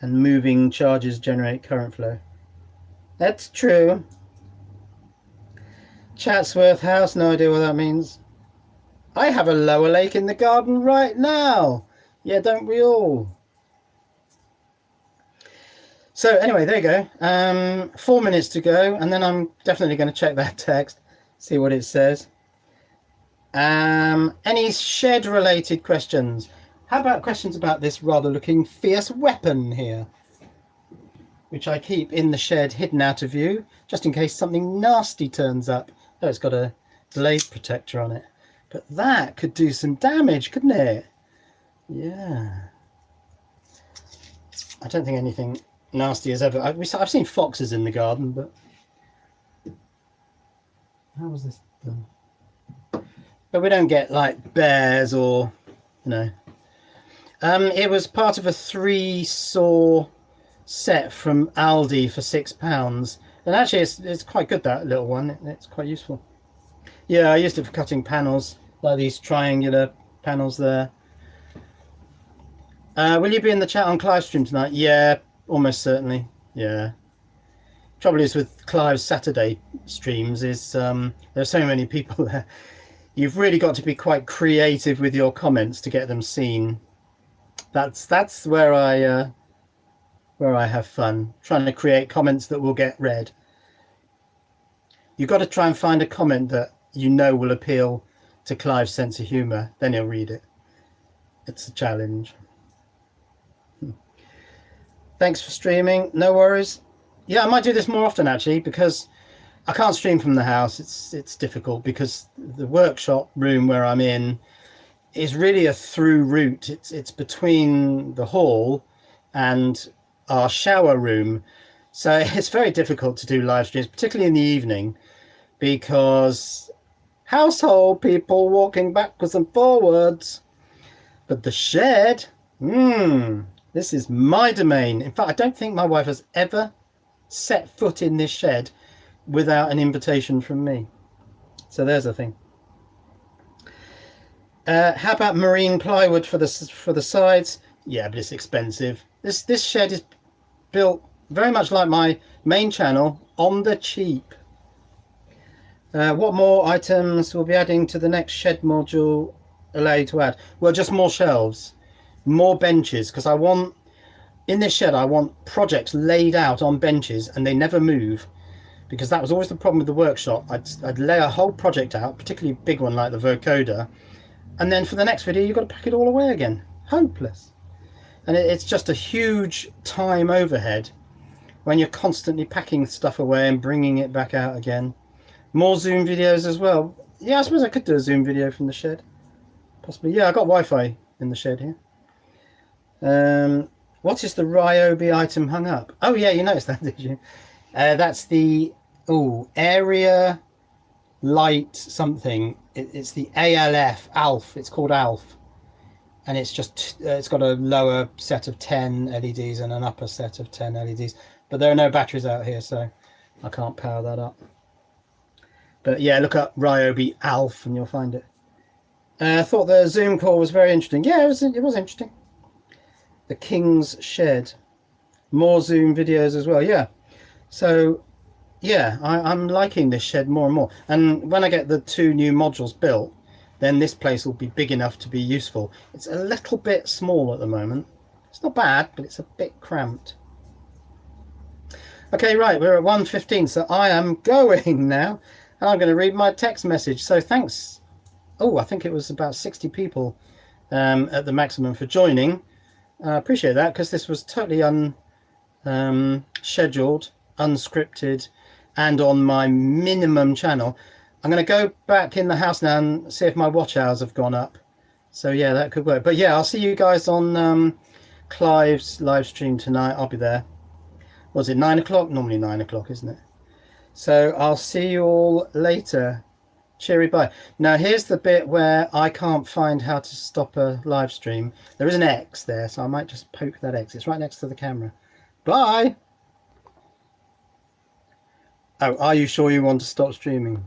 And moving charges generate current flow. That's true. Chatsworth House, no idea what that means. I have a lower lake in the garden right now. Yeah, don't we all? So anyway, there you go. 4 minutes to go, and then I'm definitely going to check that text, see what it says. Any shed related questions? How about questions about this rather looking fierce weapon here, which I keep in the shed hidden out of view, just in case something nasty turns up. Oh, it's got a blade protector on it, but that could do some damage, couldn't it? Yeah. I don't think anything nasty has ever... I've seen foxes in the garden, but... How was this done? But we don't get like bears or, you know... it was part of a 3-saw set from Aldi for £6, and actually it's quite good, that little one. It's quite useful. Yeah, I used it for cutting panels, like these triangular panels there. Will you be in the chat on Clive's stream tonight? Yeah, almost certainly. Yeah. Trouble is with Clive's Saturday streams is there's so many people there. You've really got to be quite creative with your comments to get them seen. That's where I have fun, trying to create comments that will get read. You've got to try and find a comment that you know will appeal to Clive's sense of humour, then he'll read it. It's a challenge. Thanks for streaming. No worries. Yeah, I might do this more often actually, because I can't stream from the house. It's difficult because the workshop room where I'm in is really a through route. It's between the hall and our shower room, so it's very difficult to do live streams, particularly in the evening, because household people walking backwards and forwards. But the shed, this is my domain. In fact, I don't think my wife has ever set foot in this shed without an invitation from me. So there's a thing. How about marine plywood for the sides? Yeah, but it's expensive. This shed is built very much like my main channel, on the cheap. What more items will be adding to the next shed module allow you to add? Well, just more shelves, more benches, because I want, in this shed, I want projects laid out on benches and they never move, because that was always the problem with the workshop. I'd lay a whole project out, particularly a big one like the vocoder, and then for the next video you've got to pack it all away again. Hopeless. And it's just a huge time overhead when you're constantly packing stuff away and bringing it back out again. More Zoom videos as well. Yeah, I suppose I could do a Zoom video from the shed. Possibly. Yeah, I got Wi-Fi in the shed here. What is the Ryobi item hung up? Oh yeah, you noticed that, did you? That's the area light something. It's the ALF. It's called ALF, and it's just it's got a lower set of 10 LEDs and an upper set of 10 LEDs. But there are no batteries out here, so I can't power that up. But yeah, look up Ryobi ALF and you'll find it. I thought the Zoom call was very interesting. Yeah, it was interesting. The King's Shed. More Zoom videos as well. Yeah. So, yeah, I'm liking this shed more and more. And when I get the 2 new modules built, then this place will be big enough to be useful. It's a little bit small at the moment. It's not bad, but it's a bit cramped. Okay, right, we're at 1:15, so I am going now. And I'm going to read my text message. So thanks. oh, I think it was about 60 people at the maximum for joining. I appreciate that, because this was totally scheduled, unscripted, and on my minimum channel. I'm going to go back in the house now and see if my watch hours have gone up. So yeah, that could work. But yeah, I'll see you guys on Clive's live stream tonight. I'll be there. Was it 9 o'clock? Normally 9 o'clock, isn't it? So I'll see you all later. Cheery bye. Now here's the bit where I can't find how to stop a live stream. There is an X there, so I might just poke that X. It's right next to the camera. Bye. Oh, are you sure you want to stop streaming?